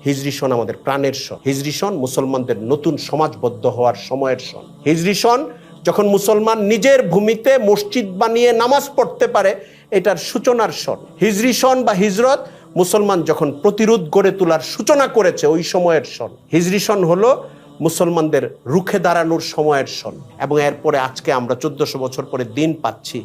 হিজরি সন আমাদের প্রাণের সন। হিজরি সন মুসলমানদের নতুন সমাজবদ্ধ হওয়ার সময়ের সন। হিজরি সন যখন মুসলমান নিজের ভূমিতে মসজিদ বানিয়ে নামাজ পড়তে পারে, এটার সূচনার সন। হিজরি সন বা হিজরত মুসলমান যখন প্রতিরোধ গড়ে তোলার সূচনা করেছে ওই সময়ের সন। হিজরি সন হলো মুসলমানদের রুখে দাঁড়ানোর সময়ের সন। এবং এরপরে আজকে আমরা 1400 বছর পরে দিন পাচ্ছি,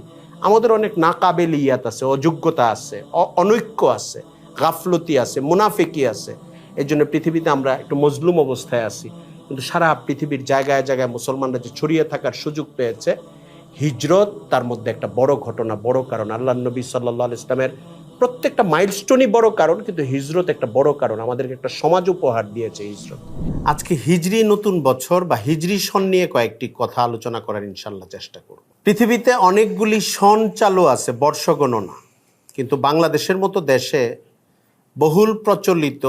আমাদের অনেক নাকাবেলিয়াত আছে, অযোগ্যতা আছে, অনৈক্য আছে, গাফলতি আছে, মুনাফিকি আছে। এই জন্য পৃথিবীতে আমরা একটু মজলুম অবস্থায় আছি। কিন্তু সারা পৃথিবীর জায়গায় জায়গায় মুসলমানরা যে ছড়িয়ে থাকার সুযোগ পেয়েছে, হিজরত তার মধ্যে একটা বড় ঘটনা, বড় কারণ। আল্লাহ নবী সাল্লাল্লাহু আলাইহি ইসলামের প্রত্যেকটা মাইলস্টোনই বড় কারণ, কিন্তু হিজরত একটা বড় কারণ। আমাদেরকে একটা সমাজ উপহার দিয়েছে হিজরত। আজকে হিজরি নতুন বছর বা হিজরি সন নিয়ে কয়েকটি কথা আলোচনা করার ইনশাল্লাহ চেষ্টা করব। পৃথিবীতে অনেকগুলি সন চালু আছে, বর্ষ গণনা, কিন্তু বাংলাদেশের মতো দেশে বহুল প্রচলিত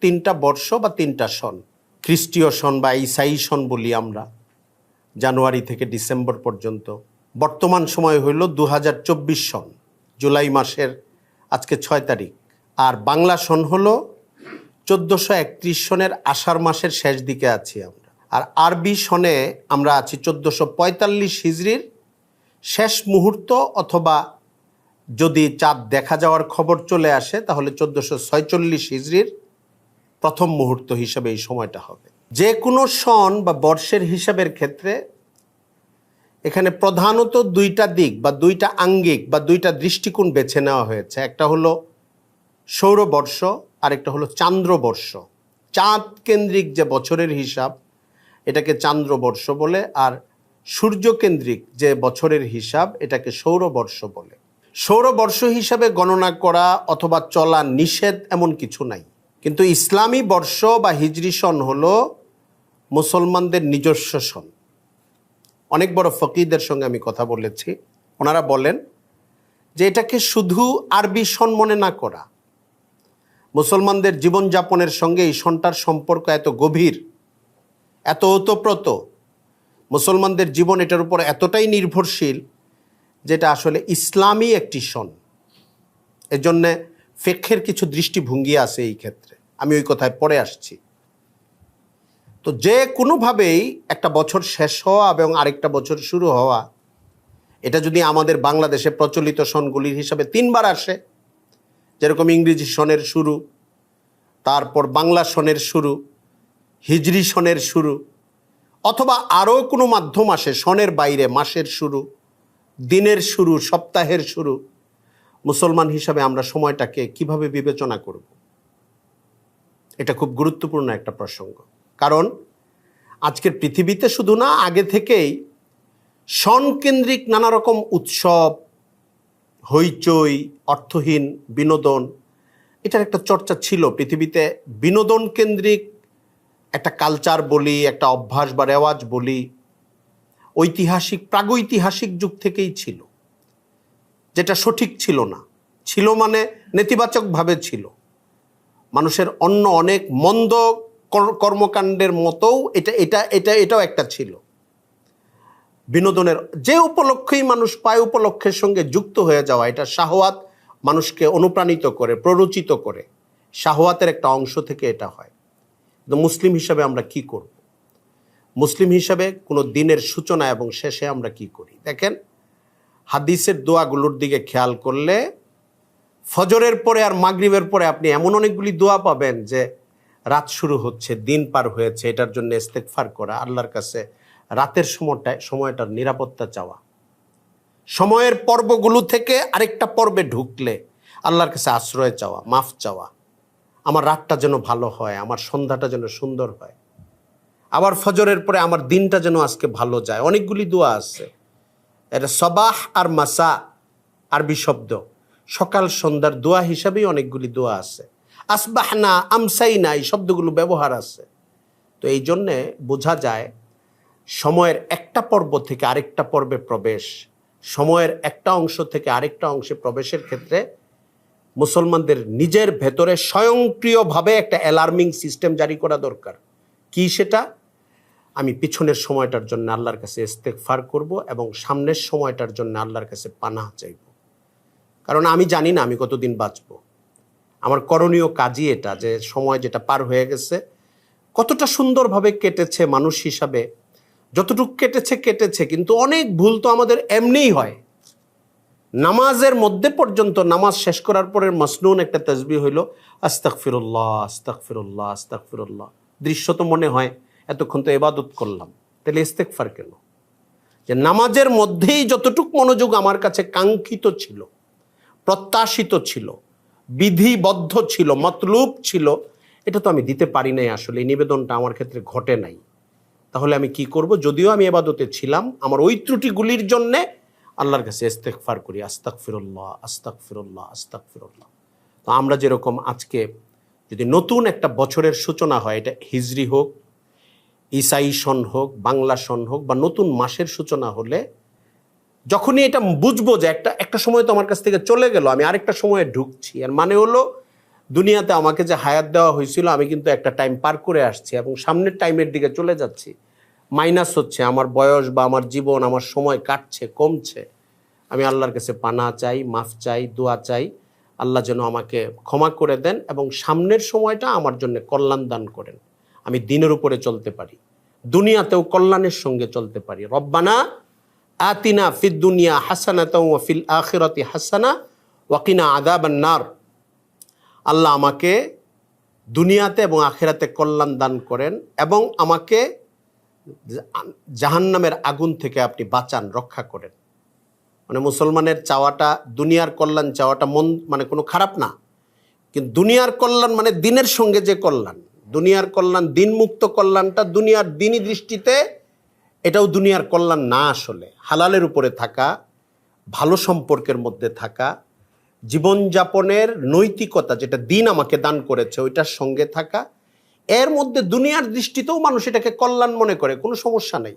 3টা বর্ষ বা 3টা সন। খ্রিস্টীয় সন বা ঈসাই সন বলি আমরা, জানুয়ারি থেকে ডিসেম্বর পর্যন্ত। বর্তমান সময় হইল 2024 সন, জুলাই মাসের আজকে 6 তারিখ। আর বাংলা সন হলো 1431 সনের আষাঢ় মাসের শেষ দিকে আছি আমরা। আর আরবি সনে আমরা আছি 1445 হিজরির শেষ মুহূর্ত, অথবা যদি চাঁদ দেখা যাওয়ার খবর চলে আসে তাহলে 1446 হিজরির প্রথম মুহূর্ত হিসাবে এই সময়টা হবে। যে কোনো সন বা বর্ষের হিসাবের ক্ষেত্রে এখানে প্রধানত 2টা দিক বা 2টা আঙ্গিক বা 2টা দৃষ্টিকোণ বেছে নেওয়া হয়েছে। একটা হলো সৌরবর্ষ, আরেকটা হলো চান্দ্রবর্ষ। চাঁদ কেন্দ্রিক যে বছরের হিসাব, এটাকে চান্দ্রবর্ষ বলে, আর সূর্যকেন্দ্রিক যে বছরের হিসাব, এটাকে সৌরবর্ষ বলে। সৌরবর্ষ হিসাবে গণনা করা অথবা চলা নিষেধ এমন কিছু নাই, কিন্তু ইসলামী বর্ষ বা হিজরি সন হলো মুসলমানদের নিজস্ব সন। অনেক বড় ফকিহদের সঙ্গে আমি কথা বলেছি, ওনারা বলেন যে এটাকে শুধু আরবি সন মনে না করা, মুসলমানদের জীবনযাপনের সঙ্গে এই সনটার সম্পর্ক এত গভীর, এত ওতপ্রোত, মুসলমানদের জীবন এটার উপর এতটাই নির্ভরশীল, যেটা আসলে ইসলামী একটি সন। এজন্যে ফিকহের কিছু দৃষ্টিভঙ্গি আছে এই ক্ষেত্রে, আমি ওই কথায় পরে আসছি। তো যে কোনোভাবেই একটা বছর শেষ হওয়া এবং আরেকটা বছর শুরু হওয়া, এটা যদি আমাদের বাংলাদেশে প্রচলিত সনগুলির হিসাবে 3বার আসে, যেরকম ইংরেজি সনের শুরু, তারপর বাংলা সনের শুরু, হিজরি সনের শুরু, অথবা আরও কোনো মাধ্যম আসে সনের বাইরে, মাসের শুরু, দিনের শুরু, সপ্তাহের শুরু, মুসলমান হিসাবে আমরা সময়টাকে কিভাবে বিবেচনা করব? এটা খুব গুরুত্বপূর্ণ একটা প্রসঙ্গ। কারণ আজকের পৃথিবীতে শুধু না, আগে থেকেই সনকেন্দ্রিক নানা রকম উৎসব, হইচই, অর্থহীন বিনোদন, এটার একটা চর্চা ছিল পৃথিবীতে। বিনোদন কেন্দ্রিক একটা কালচার বলি, একটা অভ্যাস বা রেওয়াজ বলি, ঐতিহাসিক প্রাগৈতিহাসিক যুগ থেকেই ছিল, যেটা সঠিক ছিল না। ছিল মানে নেতিবাচকভাবে ছিল। মানুষের অন্য অনেক মন্দ কর্মকাণ্ডের মতোও এটাও একটা ছিল। বিনোদনের যে উপলক্ষেই মানুষ পায়, উপলক্ষের সঙ্গে যুক্ত হয়ে যাওয়া, এটা শাহওয়াত মানুষকে অনুপ্রাণিত করে, প্ররোচিত করে। শাহওয়াতের একটা অংশ থেকে এটা হয়। কিন্তু মুসলিম হিসাবে আমরা কি করব? মুসলিম হিসাবে কোনো দিনের সূচনা এবং শেষে আমরা কি করি? দেখেন, হাদিসের দোয়াগুলোর দিকে খেয়াল করলে ফজরের পরে আর মাগরিবের পরে আপনি এমন অনেকগুলি দোয়া পাবেন যে রাত শুরু হচ্ছে, দিন পার হয়েছে, এটার জন্য ইস্তেগফার করা, আল্লাহর কাছে রাতের সময়টার নিরাপত্তা চাওয়া, সময়ের পর্বগুলো থেকে আরেকটা পর্বে ঢুকলে আল্লাহর কাছে আশ্রয় চাওয়া, মাফ চাওয়া, আমার রাতটা যেন ভালো হয়, আমার সন্ধ্যাটা যেন সুন্দর হয়, আবার ফজরের পরে আমার দিনটা যেন আজকে ভালো যায়। অনেকগুলি দোয়া আছে। এটা সবাহ আর মাসা আরবি শব্দ, সকাল সন্ধ্যার দোয়া হিসাবেই অনেকগুলি দোয়া আছে। আসবাহনা, আমসাইনা, এই শব্দগুলো ব্যবহার আছে। তো এই জন্যে বোঝা যায় সময়ের একটা পর্ব থেকে আরেকটা পর্বে প্রবেশ, সময়ের একটা অংশ থেকে আরেকটা অংশে প্রবেশের ক্ষেত্রে মুসলমানদের নিজের ভেতরে স্বয়ংক্রিয়ভাবে একটা অ্যালার্মিং সিস্টেম জারি করা দরকার। কি সেটা? আমি পিছনের সময়টার জন্য আল্লাহর কাছে ইস্তেগফার করব এবং সামনের সময়টার জন্য আল্লাহর কাছে পানাহ চাইব। কারণ আমি জানি না আমি কতদিন বাঁচব। আমার করণীয় কাজই এটা, যে সময় যেটা পার হয়ে গেছে কতটা সুন্দরভাবে কেটেছে মানুষ হিসাবে, যতটুকু কেটেছে, কিন্তু অনেক ভুল তো আমাদের এমনিই হয়। নামাজের মধ্যে পর্যন্ত, নামাজ শেষ করার পরে মাসনুন একটা তাসবিহ হইল আস্তাগফিরুল্লাহ আস্তাগফিরুল্লাহ আস্তাগফিরুল্লাহ। দৃশ্য তো মনে হয় এতক্ষণ তো ইবাদত করলাম, তাহলে ইস্তেগফার কেন? যে নামাজের মধ্যেই যতটুক মনোযোগ আমার কাছে কাঙ্ক্ষিত ছিল, প্রত্যাশিত ছিল, বিধিবদ্ধ ছিল, মতলুব ছিল, এটা তো আমি দিতে পারি নাই। আসলে এই নিবেদনটা আমার ক্ষেত্রে ঘটে নাই। তাহলে আমি কি করব? যদিও আমি ইবাদতে ছিলাম, আমার ওই ত্রুটিগুলির জন্যে আল্লাহর কাছে ইস্তেগফার করি, আস্তাগফিরুল্লাহ আস্তাগফিরুল্লাহ আস্তাগফিরুল্লাহ। তো আমরা যেরকম আজকে যদি নতুন একটা বছরের সূচনা হয়, এটা হিজরি হোক, ঈসাই সন হোক, বাংলা সন হোক, বা নতুন মাসের সূচনা হলে যখনই এটা বুঝবো যে একটা সময় তো আমার কাছ থেকে চলে গেল, আমি আরেকটা সময়ে ঢুকছি, আর মানে হলো দুনিয়াতে আমাকে যে হায়াত দেওয়া হয়েছিল আমি কিন্তু একটা টাইম পার করে আসছি এবং সামনের টাইমের দিকে চলে যাচ্ছি, মাইনাস হচ্ছে আমার বয়স বা আমার জীবন, আমার সময় কাটছে, কমছে। আমি আল্লাহর কাছে পানা চাই, মাফ চাই, দোয়া চাই, আল্লাহ যেন আমাকে ক্ষমা করে দেন এবং সামনের সময়টা আমার জন্য কল্যাণ দান করেন, আমি দিনের উপরে চলতে পারি, দুনিয়াতেও কল্যাণের সঙ্গে চলতে পারি। রব্বানা আতিনা ফিদ দুনিয়া হাসানাতাও ওয়া ফিল আখিরাতি হাসানা ওয়া কিনা আযাবান নার। আল্লাহ আমাকে দুনিয়াতে এবং আখিরাতে কল্যাণ দান করেন এবং আমাকে জাহান্নামের আগুন থেকে আপনি বাঁচান, রক্ষা করেন। মানে মুসলমানের চাওয়াটা, দুনিয়ার কল্যাণ চাওয়াটা মানে কোনো খারাপ না, কিন্তু দুনিয়ার কল্যাণ মানে দিনের সঙ্গে যে কল্যাণ, দুনিয়ার কল্যাণ, দিনমুক্ত কল্যাণটা দুনিয়ার দিনই দৃষ্টিতে এটাও দুনিয়ার কল্যাণ না। আসলে হালালের উপরে থাকা, ভালো সম্পর্কের মধ্যে থাকা, জীবনযাপনের নৈতিকতা যেটা দিন আমাকে দান করেছে ওইটার সঙ্গে থাকা, এর মধ্যে দুনিয়ার দৃষ্টিতেও মানুষ এটাকে কল্যাণ মনে করে, কোনো সমস্যা নেই।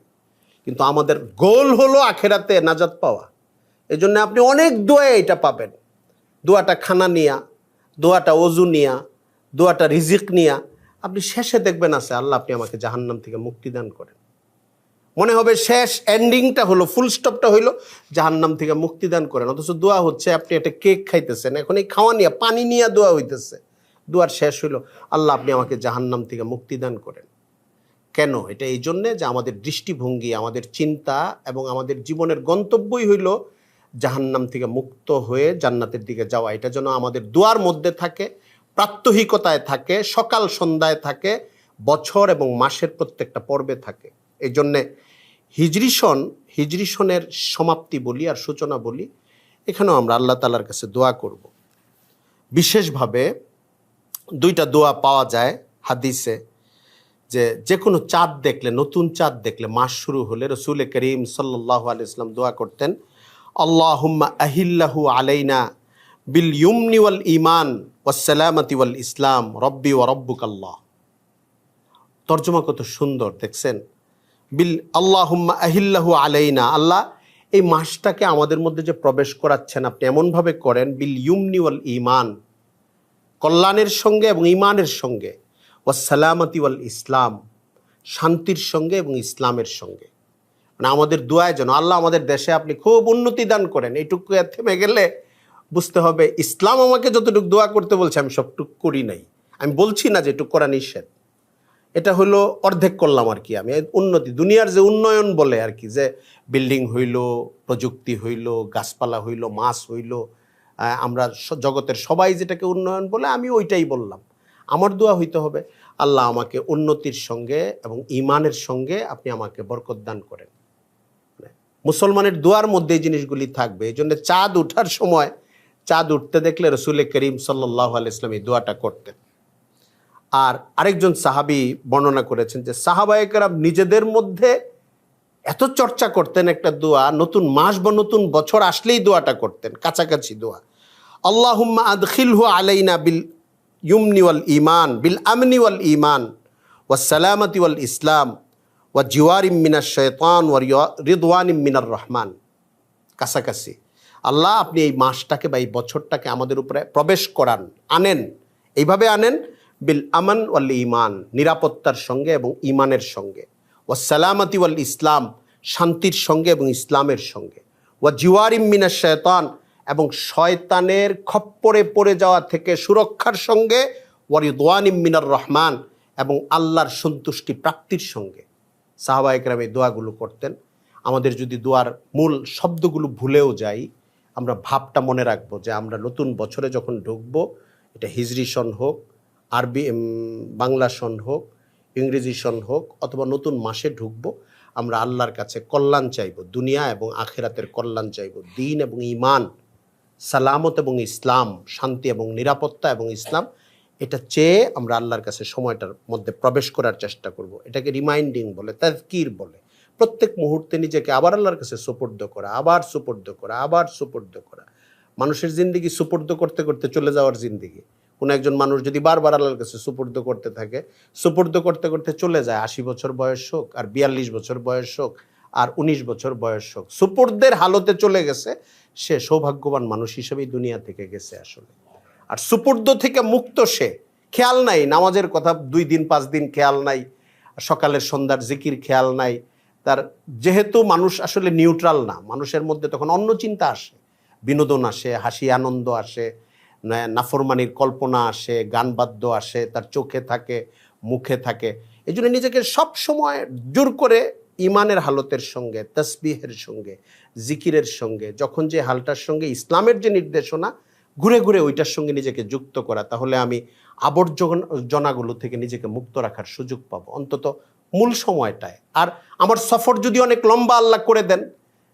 কিন্তু আমাদের গোল হলো আখেরাতে নাজাত পাওয়া। এই জন্য আপনি অনেক দোয়া এটা পাবেন, দোয়াটা খানা নিয়া, দোয়াটা অজু নিয়া, দোয়াটা রিজিক নিয়া, আপনি শেষে দেখবেন আছে আল্লাহ আপনি আমাকে জাহান্নাম থেকে মুক্তি দান করেন। মনে হবে শেষ এন্ডিংটা হলো, ফুল স্টপটা হইলো জাহান্নাম থেকে মুক্তি দান করেন, অথচ দোয়া হচ্ছে আপনি একটা কেক খাইতেছেন, এখন এই খাওয়া নিয়ে পানি নিয়ে দোয়া হইতেছে, দোয়ার শেষ হইলো আল্লাহ আপনি আমাকে জাহান্নাম থেকে মুক্তি দান করেন। কেন? এটা এই জন্যে যে আমাদের দৃষ্টিভঙ্গি, আমাদের চিন্তা এবং আমাদের জীবনের গন্তব্যই হইল জাহান্নাম থেকে মুক্ত হয়ে জান্নাতের দিকে যাওয়া। এটা যেন আমাদের দোয়ার মধ্যে থাকে, প্রাত্যহিকতায় থাকে, সকাল সন্ধ্যায় থাকে, বছর এবং মাসের প্রত্যেকটা পর্বে থাকে। এই জন্যে হিজরি সনের সমাপ্তি বলি আর সূচনা বলি, এখানেও আমরা আল্লাহ তাআলার কাছে দোয়া করব। বিশেষভাবে দুইটা দোয়া পাওয়া যায় হাদিসে, যে কোনো চাঁদ দেখলে, নতুন চাঁদ দেখলে, মাস শুরু হলে রসুল করিম সাল্লাল্লাহু আলাইহি ওয়াসাল্লাম দোয়া করতেন, আল্লাহুম্মা আহিল্লাহু আলাইনা বিল ইউমনি ওয়াল ঈমান ওয়াস সালামাতি ওয়াল ইসলাম রব্বি ওয়া রব্বুকাল্লাহ। তর্জমা কত সুন্দর দেখছেন, বিল আল্লাহুম্মা আহিল্লাহু আলাইনা, আল্লাহ এই মাসটাকে আমাদের মধ্যে যে প্রবেশ করাচ্ছেন আপনি এমনভাবে করেন, বিল ইউমনি ওয়াল ঈমান, কল্যাণের সঙ্গে এবং ঈমানের সঙ্গে, ওয়াস সালামাতি ওয়াল ইসলাম, শান্তির সঙ্গে এবং ইসলামের সঙ্গে। মানে আমাদের দোয়ায় যেন আল্লাহ আমাদের দেশে আপনি খুব উন্নতি দান করেন। এইটুকু থেমে গেলে বুঝতে হবে ইসলাম আমাকে যতটুকু দোয়া করতে বলছে আমি সবটুকু করি নাই। আমি বলছি না যে এটুকু করা নিষেধ, এটা হলো অর্ধেক করলাম আর কি। আমি উন্নতি, দুনিয়ার যে উন্নয়ন বলে আর কি, যে বিল্ডিং হইল, প্রযুক্তি হইল, গাছপালা হইল, মাছ হইল, আমরা জগতের সবাই যেটাকে উন্নয়ন বলে আমি ওইটাই বললাম। আমার দোয়া হইতে হবে আল্লাহ আমাকে উন্নতির সঙ্গে এবং ঈমানের সঙ্গে আপনি আমাকে বরকত দান করেন। মুসলমানের দোয়ার মধ্যে এই জিনিসগুলি থাকবে। এই জন্য চাঁদ ওঠার সময়, চাঁদ উঠতে দেখলে রসুল করিম সাল্লাল্লাহু আলাইহি ওয়াসাল্লাম এই দোয়াটা করতেন। আর আরেকজন সাহাবী বর্ণনা করেছেন যে সাহাবায়ে কেরাম নিজেদের মধ্যে এত চর্চা করতেন একটা দোয়া, নতুন মাস বা নতুন বছর আসলেই দোয়াটা করতেন, কাছাকাছি দোয়া, আল্লাহুম্মা আদখিলহু আলাইনা বিল ইউমনি ওয়াল ঈমান, বিল আমনি ওয়াল ঈমান ওয়াস সালামাতি ওয়াল ইসলাম ওয়া জিওয়ারিম মিনাশ শাইতান ওয়া রিদওয়ানিম মিনার রহমান। কাছাকাছি আল্লাহ আপনি এই মাসটাকে বা এই বছরটাকে আমাদের উপরে প্রবেশ করান, আনেন, এইভাবে আনেন, বিল আমান ওয়াল ঈমান, নিরাপত্তার সঙ্গে এবং ঈমানের সঙ্গে, ওয়াস সালামাতি ওয়াল ইসলাম, শান্তির সঙ্গে এবং ইসলামের সঙ্গে, ওয়া জিওয়ারিম মিনাশ শাইতান, এবং শয়তানের খপ্পরে পড়ে যাওয়া থেকে সুরক্ষার সঙ্গে ওয়ারিদওয়ানিম মিনার রহমান এবং আল্লাহর সন্তুষ্টি প্রাপ্তির সঙ্গে সাহাবা একরাম এই দোয়াগুলো করতেন। আমাদের যদি দোয়ার মূল শব্দগুলো ভুলেও যাই, আমরা ভাবটা মনে রাখবো যে আমরা নতুন বছরে যখন ঢুকবো, এটা হিজরি সন হোক, আরবি বাংলা সন হোক, ইংরেজি সন হোক, অথবা নতুন মাসে ঢুকবো, আমরা আল্লাহর কাছে কল্যাণ চাইব, দুনিয়া এবং আখিরাতের কল্যাণ চাইব, দ্বীন এবং ঈমান, সালামত এবং ইসলাম, শান্তি এবং নিরাপত্তা এবং ইসলাম, এটা চেয়ে আমরা আল্লাহর কাছে সময়টার মধ্যে প্রবেশ করার চেষ্টা করব। এটাকে রিমাইন্ডিং বলে, তাযকির বলে। প্রত্যেক মুহূর্তে নিজেকে আবার আল্লাহর কাছে সুপর্দ করা, আবার সুপর্দ করা, আবার সুপর্দ করা। মানুষের জিন্দিগি সুপর্দ করতে করতে চলে যাওয়ার জিন্দিগি। কোনো একজন মানুষ যদি বারবার আল্লাহর কাছে সুপর্দ করতে থাকে, সুপর্দ করতে করতে চলে যায় 80 বছর বয়স হোক, আর 42 বছর বয়স হোক, আর 19 বছর বয়স হোক, সুপর্দের হালতে চলে গেছে, সে সৌভাগ্যবান মানুষ হিসেবেই দুনিয়া থেকে গেছে আসলে। আর সুপর্দ থেকে মুক্ত সে, খেয়াল নাই নামাজের কথা 2 দিন 5 দিন খেয়াল নাই, সকালের সন্ধ্যার জিকির খেয়াল নাই তার। যেহেতু মানুষ আসলে নিউট্রাল না, মানুষের মধ্যে তখন অন্য চিন্তা আসে, বিনোদন আসে, হাসি আনন্দ আসে, নাফরমানির কল্পনা আসে, গান বাদ্য আসে, তার চোখে থাকে, মুখে থাকে। এই জন্য নিজেকে সব সময় জোর করে ইমানের হালতের সঙ্গে, তসবিহের সঙ্গে, জিকিরের সঙ্গে, যখন যে হালটার সঙ্গে ইসলামের যে নির্দেশনা, ঘুরে ঘুরে ওইটার সঙ্গে নিজেকে যুক্ত করা। তাহলে আমি আবর্জনাগুলো থেকে নিজেকে মুক্ত রাখার সুযোগ পাবো অন্তত মূল সময়টায়। আর আমার সফর যদি অনেক লম্বা আল্লাহ করে দেন,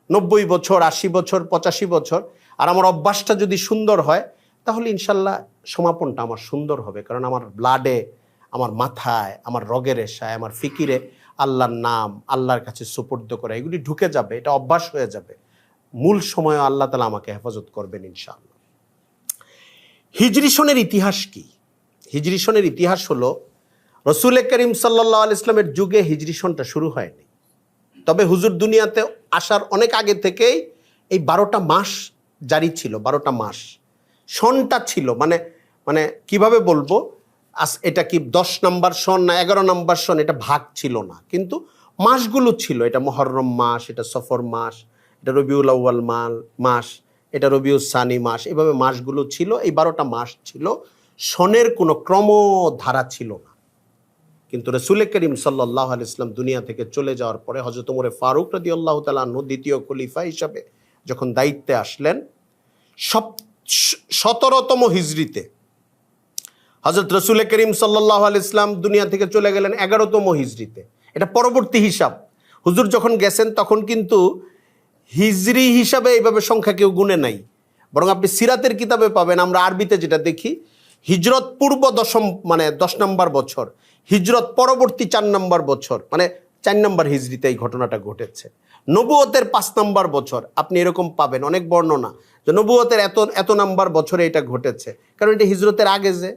90 বছর, 80 বছর, 85 বছর, আর আমার অভ্যাসটা যদি সুন্দর হয়, তাহলে ইনশাল্লাহ সমাপনটা আমার সুন্দর হবে। কারণ আমার ব্লাডে, আমার মাথায়, আমার রগের রেশায়, আমার ফিকিরে আল্লাহর নাম, আল্লাহর কাছে সুপর্দ করা, এগুলি ঢুকে যাবে, এটা অভ্যাস হয়ে যাবে। মূল সময়ে আল্লাহ তাআলা আমাকে হেফাজত করবেন ইনশাআল্লাহ। হিজরি সনের ইতিহাস কি? হিজরি সনের ইতিহাস হলো, রসুল করিম সাল্লাল্লাহু আলাইহি ওয়াসাল্লামের যুগে হিজরি সনটা শুরু হয়নি। তবে হুজুর দুনিয়াতে আসার অনেক আগে থেকেই এই 12টা মাস জারি ছিল। 12টা মাস সনটা ছিল, মানে কিভাবে বলবো, এটা কি 10 নম্বর সন না 11 নম্বর সন, এটা ভাগ ছিল না, কিন্তু মাসগুলো ছিল। এটা মুহররম মাস, এটা সফর মাস, এটা রবিউল আউয়াল মাস, এটা রবিউল সানি মাস, এভাবে মাসগুলো ছিল। এই 12টা মাস ছিল, সনের কোনো ক্রমধারা ছিল না। কিন্তু রাসূল করিম সাল্লাল্লাহু আলাইহি ওয়াসাল্লাম দুনিয়া থেকে চলে যাওয়ার পরে হযরত ওমর ফারুক রাদিয়াল্লাহু তাআলা আনহু দ্বিতীয় খলিফা হিসাবে যখন দায়িত্বে আসলেন, 17তম হিজরিতে হযরত রাসূল করিম সাল্লাল্লাহু আলাইহি ওয়াসাল্লাম দুনিয়া থেকে চলে গেলেন 11তম হিজরিতে। এটা পরবর্তী হিসাব। হুজুর যখন গেছেন তখন কিন্তু হিজরি হিসাবে এইভাবে সংখ্যা কেউ গুনে নাই, বরং আপনি সিরাতের কিতাবে পাবেন, আমরা আরবিতে যেটা দেখি, হিজরত পূর্ব 10 নম্বর বছর, হিজরত পরবর্তী 4 নম্বর বছর, মানে 4 নম্বর হিজরিতে এই ঘটনাটা ঘটেছে। নবুয়তের 5 নম্বর বছর আপনি এরকম পাবেন অনেক বর্ণনা যে নবুয়তের এত নম্বর বছরে এটা ঘটেছে, কারণ এটা হিজরতের আগে। যে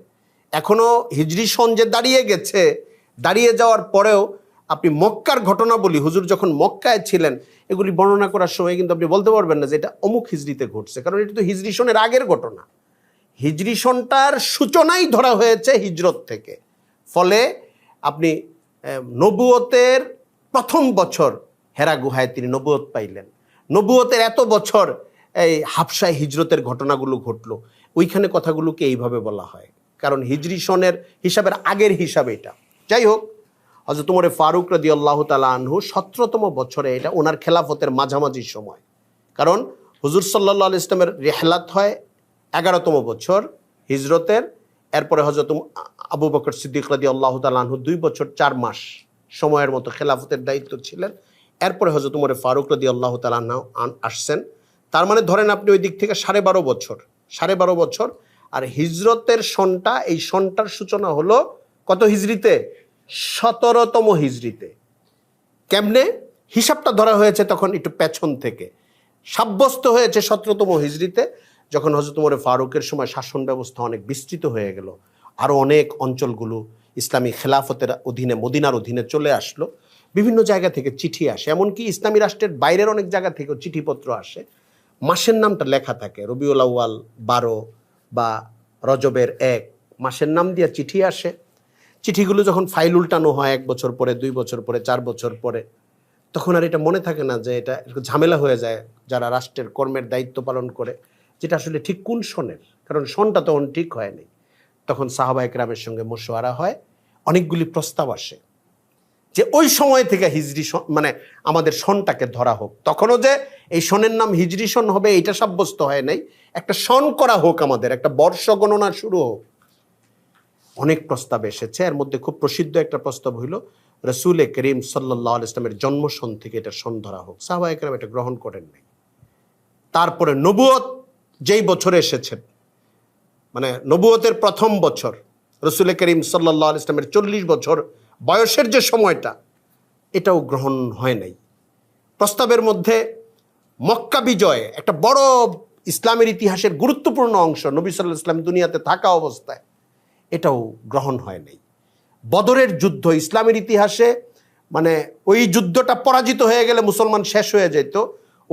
এখনো হিজরি সন যে দাঁড়িয়ে গেছে, দাঁড়িয়ে যাওয়ার পরেও আপনি মক্কার ঘটনা বলি, হুজুর যখন মক্কায় ছিলেন, এগুলি বর্ণনা করার সময় কিন্তু আপনি বলতে পারবেন না যে এটা অমুক হিজরিতে ঘটছে, কারণ এটা তো হিজরি সনের আগের ঘটনা। হিজরি সনটার সূচনাই ধরা হয়েছে হিজরত থেকে। ফলে আপনি নবুয়তের প্রথম বছর হেরা গুহায় তিনি নবুয়ত পাইলেন। নবুয়তের এত বছর এই হাবশায় হিজরতের ঘটনাগুলো ঘটলো, ওইখানে কথাগুলোকে এইভাবে বলা হয়, কারণ হিজরি সনের হিসাবের আগের হিসাব এটা। যাই হোক, হযরত ওমর ফারুক রাদিয়াল্লাহু তাআলা আনহু 17তম বছরে, এটা ওনার খেলাফতের মাঝামাঝি সময়, কারণ হুজুর সাল্লাল্লাহু আলাইহি ওয়াসাল্লামের রিহলাত হয় 11তম বছর হিজরতের। এরপরে হযরত আবু বকর সিদ্দিক রাদিয়াল্লাহু তাআলা আনহু 2 বছর 4 মাস সময়ের মতো খেলাফতের দায়িত্ব ছিলেন। এরপরে হযরত ওমর ফারুক রাদিয়াল্লাহু তাআলা আনহু আসছেন। তার মানে ধরেন আপনি ওই দিক থেকে 12.5 বছর, 12.5 বছর। আর হিজরতের সনটা, এই সনটার সূচনা হলো কত হিজরিতে? 17তম হিজরিতে। কেমনে হিসাবটা ধরা হয়েছে তখন একটু পেছন থেকে, সাব্যস্ত হয়েছে 17তম হিজরিতে, যখন হযরত ওমর ফারুকের সময় শাসন ব্যবস্থা অনেক বিস্তৃত হয়ে গেল, আরও অনেক অঞ্চলগুলো ইসলামী খেলাফতের অধীনে, মদিনার অধীনে চলে আসলো। বিভিন্ন জায়গা থেকে চিঠি আসে, এমনকি ইসলামী রাষ্ট্রের বাইরের অনেক জায়গা থেকেও চিঠিপত্র আসে, মাসের নামটা লেখা থাকে, রবিউল আউয়াল 12 বা রজবের 1 মাসের নাম দিয়ে চিঠি আসে। চিঠিগুলো যখন ফাইল উল্টানো হয় 1 বছর পরে, 2 বছর পরে, 4 বছর পরে, তখন আর এটা মনে থাকে না, যে এটা ঝামেলা হয়ে যায় যারা রাষ্ট্রের কর্মের দায়িত্ব পালন করে, যেটা আসলে ঠিক কোন সনের, কারণ সনটা তখন ঠিক হয়নি। তখন সাহাবা একরামের সঙ্গে মশওয়ারা হয়, অনেকগুলি প্রস্তাব আসে যে ওই সময় থেকে হিজরি মানে আমাদের সনটাকে ধরা হোক। তখনও যে এই সনের নাম হিজরি সন হবে এটা সাব্যস্ত হয় নাই, একটা সন করা হোক, আমাদের একটা বর্ষ গণনা শুরু হোক। অনেক প্রস্তাব এসেছে, এর মধ্যে খুব প্রসিদ্ধ একটা প্রস্তাব হইল রসুল করিম সাল্লাল্লাহু আলাইহি ওয়াসাল্লামের জন্ম সন থেকে এটা সন ধরা হোক। সাহাবা একরাম এটা গ্রহণ করেন নাই। তারপরে নবুয়ত যেই বছরে এসেছেন, মানে নবুয়তের প্রথম বছর, রসুল করিম সাল্লাল্লাহু আলাইহি ওয়াসাল্লামের 40 বছর বয়সের যে সময়টা, এটাও গ্রহণ হয় নাই। প্রস্তাবের মধ্যে মক্কা বিজয়, একটা বড় ইসলামের ইতিহাসের গুরুত্বপূর্ণ অংশ, নবী সাল্লাল্লাহু আলাইহি ওয়াসাল্লাম দুনিয়াতে থাকা অবস্থায়, এটাও গ্রহণ হয় নাই। বদরের যুদ্ধ ইসলামের ইতিহাসে, মানে ওই যুদ্ধটা পরাজিত হয়ে গেলে মুসলমান শেষ হয়ে যেত,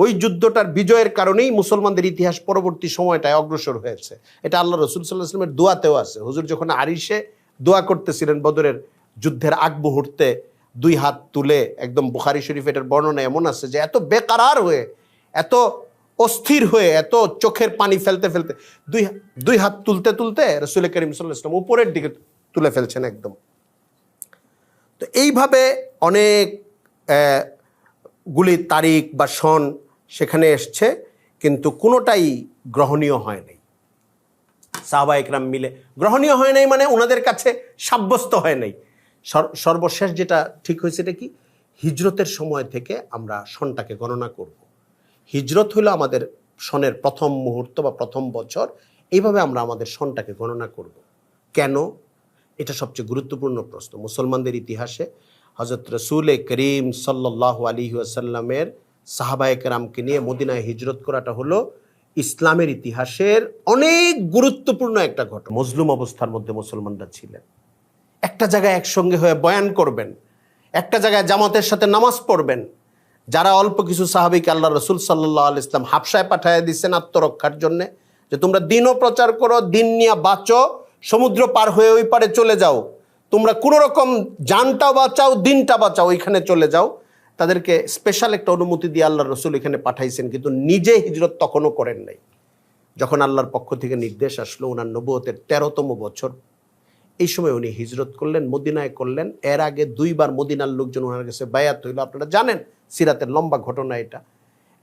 ওই যুদ্ধটার বিজয়ের কারণেই মুসলমানদের ইতিহাস পরবর্তী সময়টায় অগ্রসর হয়েছে। এটা আল্লাহ রসুল সাল্লাল্লাহু আলাইহি ওয়াসাল্লামের দোয়াতেও আছে। হুজুর যখন আরিশে দোয়া করতেছিলেন বদরের যুদ্ধের আগ মুহূর্তে, 2 হাত তুলে, একদম বুখারী শরীফ এটার বর্ণনা এমন আছে যে এত বেকারার হয়ে, এত অস্থির হয়ে, এত চোখের পানি ফেলতে ফেলতে, দুই হাত তুলতে তুলতে রসুল করিম সাল্লাল্লাহু আলাইহি ওয়াসাল্লাম উপরের দিকে তুলে ফেলছেন একদম। তো এইভাবে অনেক গুলি তারিখ বা সন সেখানে এসছে, কিন্তু কোনোটাই গ্রহণীয় হয় নাই। সাহাবা একরাম মিলে গ্রহণীয় হয় নাই, মানে ওনাদের কাছে সাব্যস্ত হয় নাই। সর্বশেষ যেটা ঠিক হয়েছে এটা কি, হিজরতের সময় থেকে আমরা সনটাকে গণনা করব। হিজরত হলো আমাদের সনের প্রথম মুহূর্ত বা প্রথম বছর, এইভাবে আমরা আমাদের সনটাকে গণনা করব। কেন? এটা সবচেয়ে গুরুত্বপূর্ণ প্রশ্ন। মুসলমানদের ইতিহাসে হযরত রাসূল করিম সাল্লাল্লাহু আলাইহি ওয়াসাল্লামের সাহাবায়ে কেরামকে নিয়ে মদিনায় হিজরত করাটা হলো ইসলামের ইতিহাসের অনেক গুরুত্বপূর্ণ একটা ঘটনা। মজলুম অবস্থার মধ্যে মুসলমানরা ছিলেন, একটা জায়গায় একসঙ্গে হয়ে বয়ান করবেন, একটা জায়গায় জামাতের সাথে নামাজ পড়বেন। যারা অল্প কিছু সাহাবীকে আল্লাহ রসুল সাল্লাল্লাহু আলাইহি ওয়াসাল্লাম হাবশায় পাঠিয়ে দিচ্ছেন আত্মরক্ষার জন্য, যে তোমরা দিনও প্রচার করো, দিন নিয়ে বাঁচো, সমুদ্র পার হয়ে ওই পারে চলে যাও, তোমরা কোনো রকম জানটাও বাঁচাও, দিনটা বাঁচাও, ওইখানে চলে যাও। তাদেরকে স্পেশাল একটা অনুমতি দিয়ে আল্লাহ রসুল এখানে পাঠাইছেন, কিন্তু নিজে হিজরত তখনও করেন নাই। যখন আল্লাহর পক্ষ থেকে নির্দেশ আসলো ওনার নবুয়তের 13তম বছর, এই সময় উনি হিজরত করলেন, মদিনায় করলেন। এর আগে 2 বার মদিনার লোকজন ওনার কাছে বায়াত হইল, আপনারা জানেন সিরাতের লম্বা ঘটনা এটা।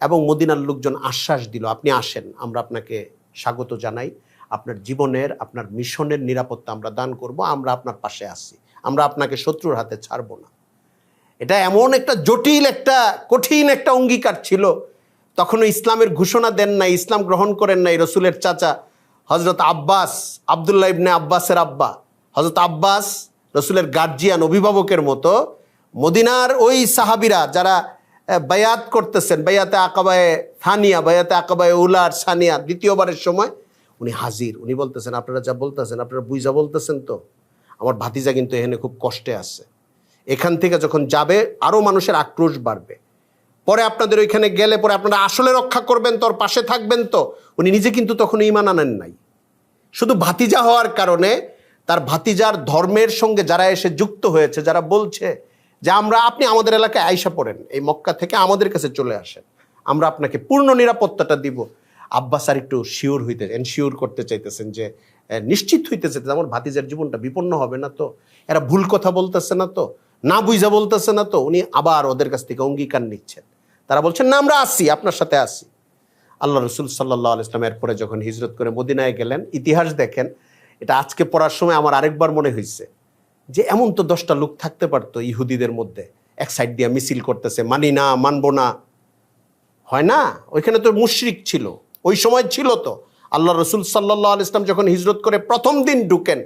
এবং মদিনার লোকজন আশ্বাস দিল, আপনি আসেন, আমরা আপনাকে স্বাগত জানাই, আপনার জীবনের, আপনার মিশনের নিরাপত্তা আমরা দান করব, আমরা আপনার পাশে আছি, আমরা আপনাকে শত্রুর হাতে ছাড়ব না। এটা এমন একটা জটিল, একটা কঠিন একটা অঙ্গীকার ছিল। তখনও ইসলামের ঘোষণা দেন নাই, ইসলাম গ্রহণ করেন নাই রসুলের চাচা হজরত আব্বাস, আবদুল্লাহ ইবনে আব্বাসের আব্বা হজরত আব্বাস, রসুলের গার্জিয়ান, অভিভাবকের মতো মদিনার ওই সাহাবিরা যারা বায়াত করতেছেন, বায়াতে আকাবায়ে থানিয়া, বায়াতে আকাবায়ে উলার সানিয়া, দ্বিতীয়বারের সময় উনি হাজির। উনি বলতেছেন, আপনারা যা বলতেছেন আপনারা বুঝা বলতেছেন তো, আমার ভাতিজা কিন্তু এখানে খুব কষ্টে আছে, এখান থেকে যখন যাবে আরও মানুষের আক্রোশ বাড়বে, পরে আপনাদের ওইখানে গেলে পরে আপনারা আসলে রক্ষা করবেন তো, ওর পাশে থাকবেন তো। উনি নিজে কিন্তু তখন ঈমান আনেন নাই, শুধু ভাতিজা হওয়ার কারণে তার ভাতিজার ধর্মের সঙ্গে যারা এসে যুক্ত হয়েছে, যারা বলছে যে আপনি আমাদের এলাকায় আইসা পড়েন, এই মক্কা থেকে আমাদের কাছে চলে আসেন, আমরা আপনাকে পূর্ণ নিরাপত্তাটা দিব। আব্বাস আর একটু এনশিওর করতে চাইতেছেন, যে নিশ্চিত হইতেছে যে আমার ভাতিজার জীবনটা বিপন্ন হবে না তো, এরা ভুল কথা বলতেছে না তো, না বুঝা বলতেছে না তো। উনি আবার ওদের কাছ থেকে অঙ্গীকার নিচ্ছেন, তারা বলছেন না আমরা আসি, আপনার সাথে আসি। আল্লাহ রসুল সাল্লাল্লাহু আলাইহি ওয়াসাল্লাম এরপরে যখন হিজরত করে মদিনায় গেলেন, ইতিহাস দেখেন, এটা আজকে পড়ার সময় আমার আরেকবার মনে হয়েছে যে এমন তো 10টা লোক থাকতে পারতো ইহুদিদের মধ্যে, এক সাইড দিয়ে মিছিল করতেছে, মানি না, মানবো না, হয় না? ওইখানে তো মুশরিক ছিল, ওই সময় ছিল তো। আল্লাহ রসুল সাল্লাল্লাহু আলাইহি ওয়াসাল্লাম যখন হিজরত করে প্রথম দিন ঢুকেন,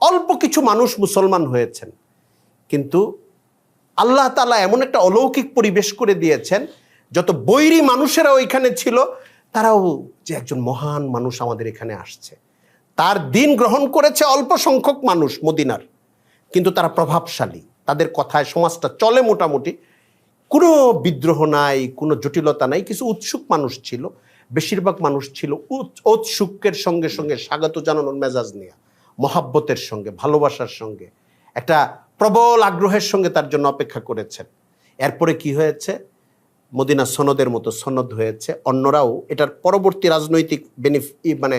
অল্প কিছু মানুষ মুসলমান হয়েছেন, কিন্তু আল্লাহ তাআলা এমন একটা অলৌকিক পরিবেশ করে দিয়েছেন, যত বৈরী মানুষেরা ওইখানে ছিল, তারাও যে একজন মহান মানুষ আমাদের এখানে আসছে। তার দিন গ্রহণ করেছে অল্প সংখ্যক মানুষ মদিনার, কিন্তু তারা প্রভাবশালী, তাদের কথায় সমাজটা চলে মোটামুটি, কোনো বিদ্রোহ নাই, কোনো জটিলতা নাই। কিছু উৎসুক মানুষ ছিল, বেশিরভাগ মানুষ ছিল ঔৎসুক্যের সঙ্গে সঙ্গে স্বাগত জানানোর মেজাজ নিয়ে, মহাব্বতের সঙ্গে, ভালোবাসার সঙ্গে, একটা প্রবল আগ্রহের সঙ্গে তার জন্য অপেক্ষা করেছেন। এরপরে কি হয়েছে, মদিনা সনদের মতো সনদ হয়েছে, অন্যরাও এটার পরবর্তী রাজনৈতিক মানে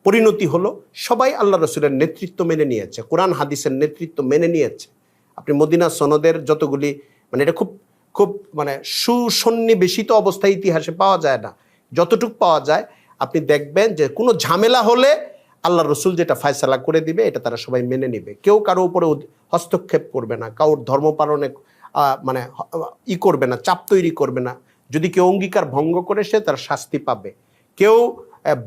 পরিণতি হলো সবাই আল্লাহ রসুলের নেতৃত্ব মেনে নিয়েছে, কোরআন হাদিসের নেতৃত্ব মেনে নিয়েছে। আপনি মদিনা সনদের যতগুলি মানে এটা খুব খুব মানে সুসন্নিবেশিত অবস্থায় ইতিহাসে পাওয়া যায় না, যতটুকু পাওয়া যায় আপনি দেখবেন যে কোনো ঝামেলা হলে আল্লাহ রসুল যেটা ফয়সালা করে দিবে এটা তারা সবাই মেনে নিবে, কেউ কারো উপরে হস্তক্ষেপ করবে না, কারোর ধর্ম পালনে মানে করবে না, চাপ তৈরি করবে না। যদি কেউ অঙ্গীকার ভঙ্গ করে সে তার শাস্তি পাবে। কেউ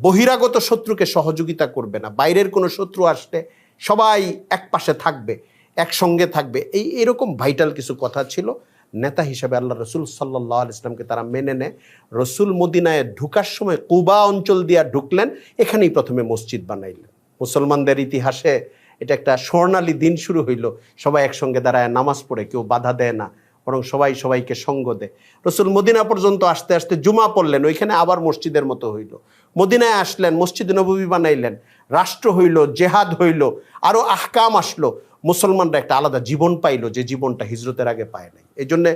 বহিরাগত শত্রুকে সহযোগিতা করবে না, বাইরের কোনো শত্রু আসলে সবাই এক পাশে থাকবে, একসঙ্গে থাকবে। এরকম ভাইটাল কিছু কথা ছিল। নেতা হিসেবে আল্লাহ রসুল সাল্লাল্লাহু আলাইহি ওয়াসাল্লামকে তারা মেনে নেয়। রসুল মদিনায় ঢুকার সময় কুবা অঞ্চল দিয়ে ঢুকলেন, এখানেই প্রথমে মসজিদ বানাইলেন। মুসলমানদের ইতিহাসে এটা একটা স্বর্ণালী দিন শুরু হইল। সবাই একসঙ্গে দাঁড়ায় নামাজ পড়ে, কেউ বাধা দেয় না, বরং সবাই সবাইকে সঙ্গ দেয়। রসুল মদিনা পর্যন্ত আসতে আসতে জুমা পড়লেন, ওইখানে আবার মসজিদের মতো হইল। মদিনায় আসলেন, মসজিদ নববী বানাইলেন, রাষ্ট্র হইল, জেহাদ হইল, আরও আহকাম আসলো। মুসলমানরা একটা আলাদা জীবন পাইল, যে জীবনটা হিজরতের আগে পায় নাই। এই জন্যে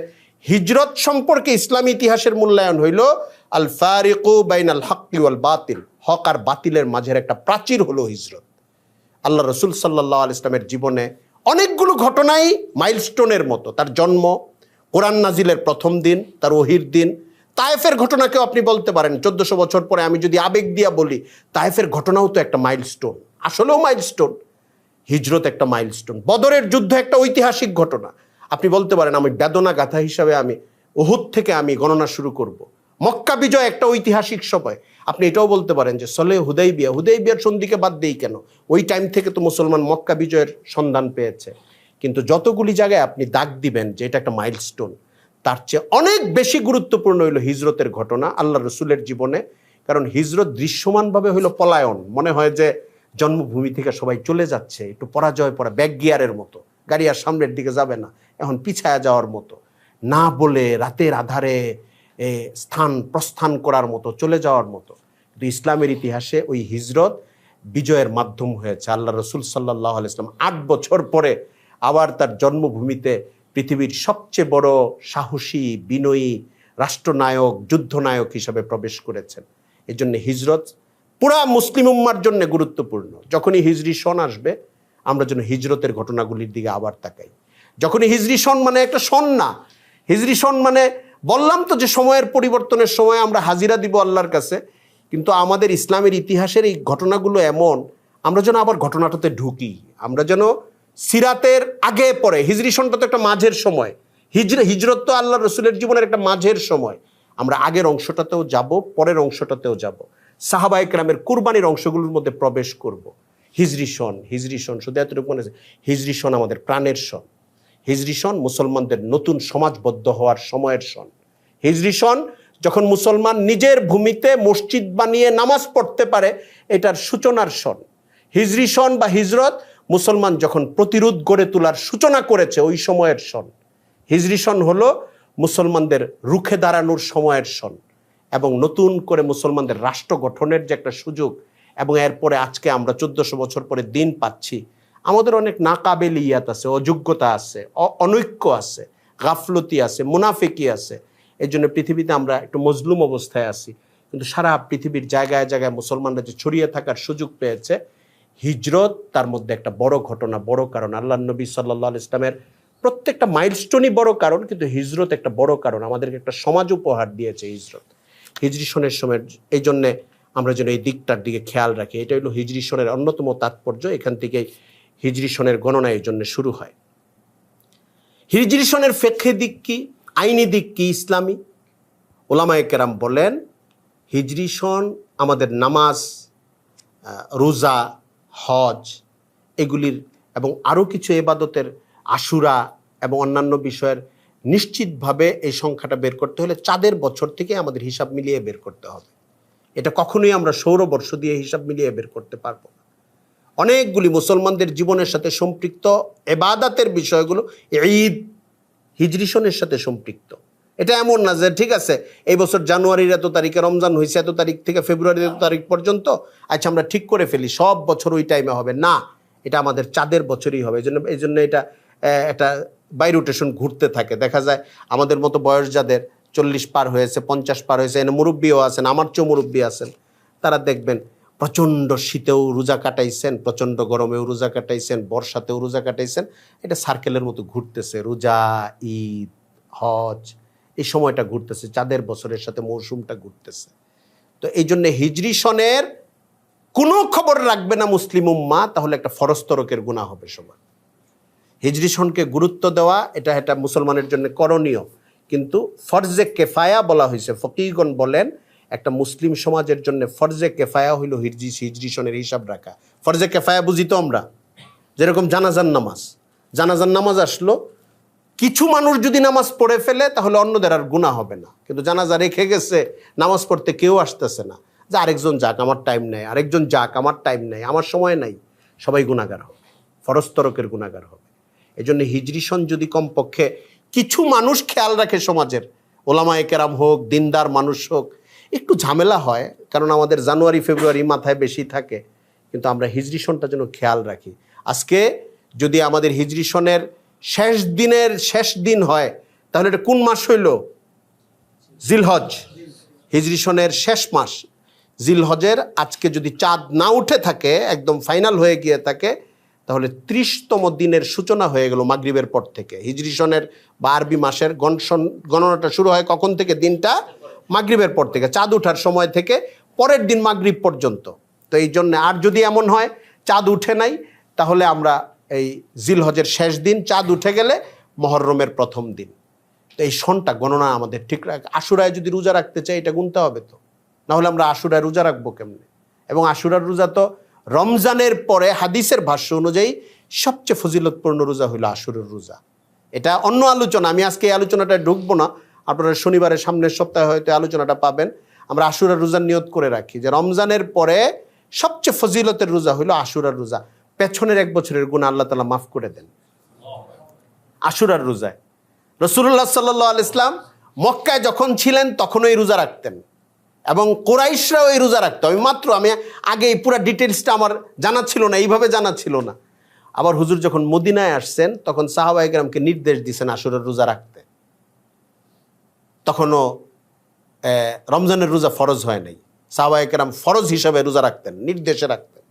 হিজরত সম্পর্কে ইসলামী ইতিহাসের মূল্যায়ন হইল আল ফারিকু বাইনাল হাক্কি ওয়াল বাতিল, হক আর বাতিলের মাঝের একটা প্রাচীর হলো হিজরত। আল্লাহ রসুল সাল্লাল্লাহু আলাইহি ওয়াসাল্লামের জীবনে অনেকগুলো ঘটনাই মাইলস্টোনের মতো। তার জন্ম, কোরআন নাজিলের প্রথম দিন, তার ওহির দিন, তায়েফের ঘটনাকেও আপনি বলতে পারেন 1400 বছর পরে আমি যদি আবেগ দিয়া বলি, তায়েফের ঘটনাও তো একটা মাইলস্টোন, আসলেও মাইলস্টোন। হিজরত একটা মাইলস্টোন, বদরের যুদ্ধ একটা ঐতিহাসিক ঘটনা। আপনি বলতে পারেন আমি বেদনা গাথা হিসাবে আমি উহুদ থেকে আমি গণনা শুরু করব। মক্কা বিজয় একটা ঐতিহাসিক সময়। আপনি এটাও বলতে পারেন যে সলে হুদাইবিয়ার সন্ধিকে বাদ দেই কেন, ওই টাইম থেকে তো মুসলমান মক্কা বিজয়ের সন্ধান পেয়েছে। কিন্তু যতগুলি জায়গায় আপনি দাগ দিবেন যে এটা একটা মাইলস্টোন, তার চেয়ে অনেক বেশি গুরুত্বপূর্ণ হইল হিজরতের ঘটনা আল্লাহ রসুলের জীবনে। কারণ হিজরত দৃশ্যমানভাবে হইল পলায়ন, মনে হয় যে জন্মভূমি থেকে সবাই চলে যাচ্ছে, একটু পরাজয় পরা ব্যাক গিয়ারের মতো, গাড়ি আর সামনের দিকে যাবে না, এখন পিছায়া যাওয়ার মতো, না বলে রাতের আধারে স্থান প্রস্থান করার মতো, চলে যাওয়ার মতো। কিন্তু ইসলামের ইতিহাসে ওই হিজরত বিজয়ের মাধ্যম হয়েছে। আল্লাহ রসুল সাল্লাল্লাহু আলাইহি ওয়াসাল্লাম 8 বছর পরে আবার তার জন্মভূমিতে পৃথিবীর সবচেয়ে বড় সাহসী, বিনয়ী রাষ্ট্রনায়ক, যুদ্ধনায়ক হিসাবে প্রবেশ করেছেন। এই জন্য হিজরত পুরা মুসলিম উম্মার জন্য গুরুত্বপূর্ণ। যখনই হিজরি সন আসবে আমরা যেন হিজরতের ঘটনাগুলির দিকে আবার তাকাই। যখনই হিজরি সন মানে একটা সন না, হিজরি সন মানে বললাম তো যে সময়ের পরিবর্তনের সময় আমরা হাজিরা দিব আল্লাহর কাছে। কিন্তু আমাদের ইসলামের ইতিহাসের এই ঘটনাগুলো এমন, আমরা যেন আবার ঘটনাটাতে ঢুকি, আমরা যেন সিরাতের আগে পরে। হিজরি সনটা তো একটা মাঝের সময়, হিজরত তো আল্লাহ রসুলের জীবনের একটা মাঝের সময়। আমরা আগের অংশটাতেও যাব, পরের অংশটাতেও যাব, সাহাবায়ে কেরামের কুরবানির অংশগুলোর মধ্যে প্রবেশ করব। হিজরি সন শুধু এতটুকু মনে আছে, হিজরি সন আমাদের প্রাণের সন। হিজরি সন মুসলমানদের নতুন সমাজবদ্ধ হওয়ার সময়ের সন। হিজরি সন যখন মুসলমান নিজের ভূমিতে মসজিদ বানিয়ে নামাজ পড়তে পারে, এটার সূচনার সন। হিজরি সন বা হিজরত মুসলমান যখন প্রতিরোধ গড়ে তোলার সূচনা করেছে ওই সময়ের সন। হিজরি সন হলো মুসলমানদের রুখে দাঁড়ানোর সময়ের সন এবং নতুন করে মুসলমানদের রাষ্ট্র গঠনের যে একটা সুযোগ। এবং এরপরে আজকে আমরা 1400 বছর পরে দিন পাচ্ছি, আমাদের অনেক নাকাবেলিয়াত আছে, অযোগ্যতা আছে, অনৈক্য আছে, গাফলতি আছে, মুনাফিকি আছে। এই জন্য পৃথিবীতে আমরা একটু মজলুম অবস্থায় আছি। কিন্তু সারা পৃথিবীর জায়গায় জায়গায় মুসলমানরা যে ছড়িয়ে থাকার সুযোগ পেয়েছে, হিজরত তার মধ্যে একটা বড় ঘটনা, বড় কারণ। আল্লাহ নবী সাল্লাল্লাহু আলাইহি ইসলামের প্রত্যেকটা মাইলস্টোনই বড় কারণ, কিন্তু হিজরত একটা বড় কারণ। আমাদেরকে একটা সমাজ উপহার দিয়েছে হিজরত, হিজরি সনের সময়। এই জন্যে আমরা যেন এই দিকটার দিকে খেয়াল রাখি। এটা হলো হিজরি সনের অন্যতম তাৎপর্য। এখান থেকে হিজরি সনের গণনা এই জন্য শুরু হয়। হিজরি সনের ফিকহি দিক কি, আইনি দিক কি ইসলামী? ওলামায়ে কেরাম বলেন হিজরি সন আমাদের নামাজ, রোজা, হজ এগুলির এবং আরও কিছু ইবাদতের, আশুরা এবং অন্যান্য বিষয়ের নিশ্চিতভাবে এই সংখ্যাটা বের করতে হলে চাঁদের বছর থেকে আমাদের হিসাব মিলিয়ে বের করতে হবে। এটা কখনোই আমরা সৌরবর্ষ দিয়ে হিসাব মিলিয়ে বের করতে পারবো না। অনেকগুলি মুসলমানদের জীবনের সাথে সম্পৃক্ত ইবাদতের বিষয়গুলো ঈদ হিজরি সনের সাথে সম্পৃক্ত। এটা এমন না যে ঠিক আছে এই বছর জানুয়ারির এত তারিখে রমজান হয়েছে, এত তারিখ থেকে ফেব্রুয়ারির এত তারিখ পর্যন্ত, আচ্ছা আমরা ঠিক করে ফেলি সব বছর ওই টাইমে হবে না। এটা আমাদের চাঁদের বছরই হবে। এই জন্য এটা একটা বাই রোটেশন ঘুরতে থাকে। দেখা যায় আমাদের মতো বয়স যাদের 40 পার হয়েছে, 50 পার হয়েছে, এনে মুরব্বীও আছেন, আমার চেয়েও মুরব্বী আছেন, তারা দেখবেন প্রচণ্ড শীতেও রোজা কাটাইছেন, প্রচণ্ড গরমেও রোজা কাটাইছেন, বর্ষাতেও রোজা কাটাইছেন। এটা সার্কেলের মতো ঘুরতেছে, রোজা, ঈদ, হজ, এই সময়টা ঘুরতেছে, চাঁদের বছরের সাথে মৌসুমটা ঘুরতেছে। তো এই জন্যে হিজরি সনের কোনো খবর রাখবে না মুসলিম উম্মাহ, তাহলে একটা ফরজ তরকের গুনাহ হবে সবার। হিজরি সনকে গুরুত্ব দেওয়া এটা মুসলমানের জন্য করণীয়, কিন্তু ফরজে কেফায়া বলা হয়েছে। ফকিহগণ বলেন একটা মুসলিম সমাজের জন্য ফরজে কেফায়া হইল হিজরি সনের হিসাব রাখা। ফরজে কেফায়া বুঝি তো আমরা, যেরকম জানাজার নামাজ আসলো, কিছু মানুষ যদি নামাজ পড়ে ফেলে তাহলে অন্যদের আর গুনাহ হবে না, কিন্তু জানাজা রেখে গেছে, নামাজ পড়তে কেউ আসতেছে না, যে আরেকজন যাক আমার টাইম নেই, আরেকজন যাক আমার টাইম নেই, আমার সময় নাই, সবাই গুনাহগার হবে, ফরজ তরকের গুনাহগার হবে। এই জন্য হিজরি সন যদি কমপক্ষে কিছু মানুষ খেয়াল রাখে, সমাজের ওলামায়ে কেরাম হোক, দিনদার মানুষ হোক, একটু ঝামেলা হয় কারণ আমাদের জানুয়ারি ফেব্রুয়ারি মাথায় বেশি থাকে, কিন্তু আমরা হিজরি সনটা যেন খেয়াল রাখি। আজকে যদি আমাদের হিজরি সনের শেষ দিনের শেষ দিন হয়, তাহলে এটা কোন মাস হইল? জিলহজ, হিজরি সনের শেষ মাস জিলহজের। আজকে যদি চাঁদ না উঠে থাকে, একদম ফাইনাল হয়ে গিয়ে থাকে, তাহলে 30তম দিনের সূচনা হয়ে গেল মাগরিবের পর থেকে। হিজরি সনের বা আরবি মাসের গণনাটা শুরু হয় কখন থেকে? দিনটা মাগরিবের পর থেকে, চাঁদ ওঠার সময় থেকে পরের দিন মাগরিব পর্যন্ত। তো এই জন্য, আর যদি এমন হয় চাঁদ উঠে নাই, তাহলে আমরা এই জিলহজের শেষ দিন, চাঁদ উঠে গেলে মহররমের প্রথম দিন। তো এই সনটা গণনা আমাদের ঠিক রাখে। আশুরায় যদি রোজা রাখতে চাই, এটা গুনতে হবে তো, নাহলে আমরা আশুরায় রোজা রাখবো কেমনে? এবং আশুরার রোজা তো রমজানের পরে হাদিসের ভাষ্য অনুযায়ী সবচেয়ে ফজিলতপূর্ণ রোজা হইল আশুরের রোজা। এটা অন্য আলোচনা, আমি আজকে এই আলোচনাটায় ঢুকবো না, আপনারা শনিবারের সামনের সপ্তাহে হয়তো আলোচনাটা পাবেন। আমরা আশুরার রোজার নিয়ত করে রাখি যে রমজানের পরে সবচেয়ে ফজিলতের রোজা হইল আশুরার রোজা। পেছনের 1 বছরের গুনাহ আল্লাহ তাআলা মাফ করে দেন আশুরার রোজায়। রাসূলুল্লাহ সাল্লাল্লাহু আলাইহি ওয়াসাল্লাম মক্কায় যখন ছিলেন তখনও এই রোজা রাখতেন, এবং কুরাইশরাও এই রোজা রাখতো। আমি আগে এই পুরো ডিটেলসটা আমার জানা ছিল না, এইভাবে জানা ছিল না। আবার হুজুর যখন মদিনায় আসছেন, তখন সাহাবায়ে কেরামকে নির্দেশ দিয়েছেন আশুরার রোজা রাখতে। তখনও রমজানের রোজা ফরজ হয় নাই, সাহাবায়ে কেরাম ফরজ হিসাবে রোজা রাখতেন, নির্দেশে রাখতেন।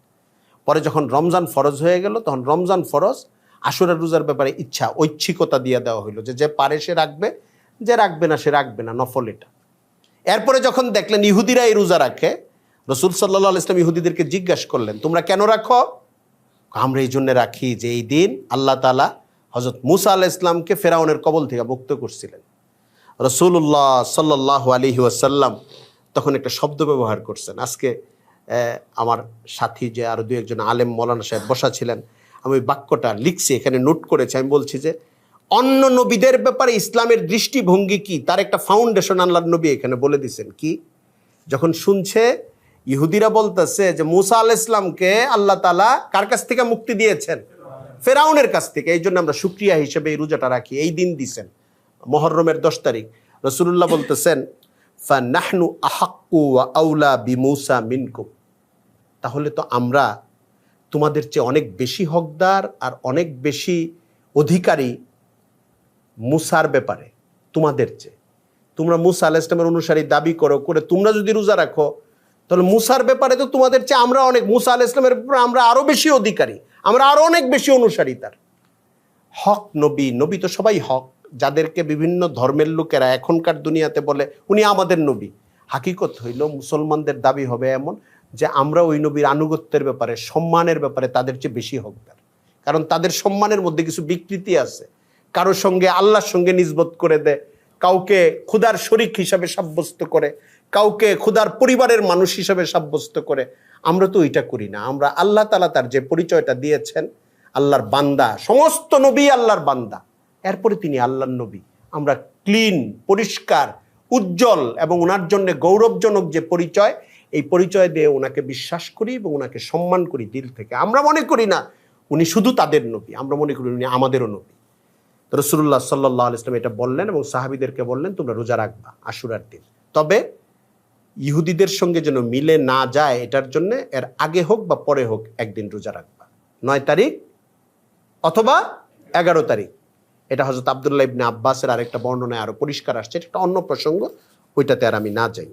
পরে যখন রমজান ফরজ হয়ে গেল, তখন রমজান ফরজ, আশুরার রোজার ব্যাপারে ঐচ্ছিকতা দিয়ে দেওয়া হইল, যে পারে সে রাখবে, যে রাখবে না সে রাখবে না, নফল এটা। এরপরে যখন দেখলেন ইহুদিরা এই রোজা রাখে, রাসূল সাল্লাল্লাহু আলাইহি ওয়াসাল্লাম ইহুদিদেরকে জিজ্ঞাসা করলেন, তোমরা কেন রাখো? আমরা এই জন্য রাখি যে এই দিন আল্লাহ তাআলা হযরত মুসা আলাইহিস সালামকে ফেরাউনের কবল থেকে মুক্ত করছিলেন। রাসূলুল্লাহ সাল্লাল্লাহু আলাইহি ওয়াসাল্লাম তখন একটা শব্দ ব্যবহার করছেন। আজকে আমার সাথী যে আরো 2-1 আলেম মৌলানা সাহেব বসা ছিলেন, আমি ওই বাক্যটা লিখছি, এখানে নোট করেছি। আমি বলছি যে অন্য নবীদের ব্যাপারে ইসলামের দৃষ্টিভঙ্গি কি, তার একটা ফাউন্ডেশন আল্লাহর নবী এখানে বলে দিয়েছেন। কি? যখন শুনছে ইহুদিরা বলতেছে যে মুসা আলাইহিস সালামকে আল্লাহ তাআলা কার কাছ থেকে মুক্তি দিয়েছেন? ফেরাউনের কাছ থেকে। এই জন্য আমরা শুকরিয়া হিসেবে এই রোজাটা রাখি, এই দিন দিছেন মুহররমের 10 তারিখ। রাসূলুল্লাহ বলতেছেন, ফানাহনু আহাক্কু ওয়া আউলা বিমুসা মিনকুম, তাহলে তো আমরা তোমাদের চেয়ে অনেক বেশি হকদার আর অনেক বেশি অধিকারী মুসার ব্যাপারে তোমাদের চেয়ে। তোমরা মুসা আলাইহিস সালামের অনুসারী দাবি করে তোমরা যদি রোজা রাখো, তাহলে মুসার ব্যাপারে তো তোমাদের চেয়ে আমরা অনেক, মুসা আলাইহিস সালামের ব্যাপারে আমরা আরো বেশি অধিকারী, আমরা আরো অনেক বেশি অনুসারী তার। হক নবী তো সবাই হক, যাদেরকে বিভিন্ন ধর্মের লোকেরা এখনকার দুনিয়াতে বলে উনি আমাদের নবী, হাকিকত হইল মুসলমানদের দাবি হবে এমন যে আমরা ওই নবীর আনুগত্যের ব্যাপারে, সম্মানের ব্যাপারে তাদের চেয়ে বেশি হকদার। কারণ তাদের সম্মানের মধ্যে কিছু বিকৃতি আছে, কারোর সঙ্গে আল্লাহর সঙ্গে নিসবত করে দেয়, কাউকে খুদার শরীক হিসাবে সাব্যস্ত করে, কাউকে খুদার পরিবারের মানুষ হিসাবে সাব্যস্ত করে। আমরা তো ওইটা করি না। আমরা আল্লাহ তাআলা তার যে পরিচয়টা দিয়েছেন, আল্লাহর বান্দা, সমস্ত নবী আল্লাহর বান্দা, এরপরে তিনি আল্লাহর নবী। আমরা ক্লিন, পরিষ্কার, উজ্জ্বল এবং ওনার জন্য গৌরবজনক যে পরিচয়, এই পরিচয় দিয়ে ওনাকে বিশ্বাস করি এবং ওনাকে সম্মান করি দিল থেকে। আমরা মনে করি না উনি শুধু তাদের নবী, আমরা মনে করি উনি আমাদেরও নবী। রাসূলুল্লাহ সাল্লাল্লাহু আলাইহি ওয়াসাল্লাম এটা বললেন এবং সাহাবীদেরকে বললেন, তোমরা রোজা রাখবা আশুরার দিন। তবে ইহুদিদের সঙ্গে যেন মিলে না যায়, এটার জন্য এর আগে হোক বা পরে হোক একদিন রোজা রাখবা, 9 তারিখ অথবা 11 তারিখ। এটা হযরত আব্দুল্লাহ ইবনে আব্বাসের আরেকটা বর্ণনায় আরো পরিষ্কার আসছে, এটা একটা অন্য প্রসঙ্গ, ওইটাতে আর আমি না যাই।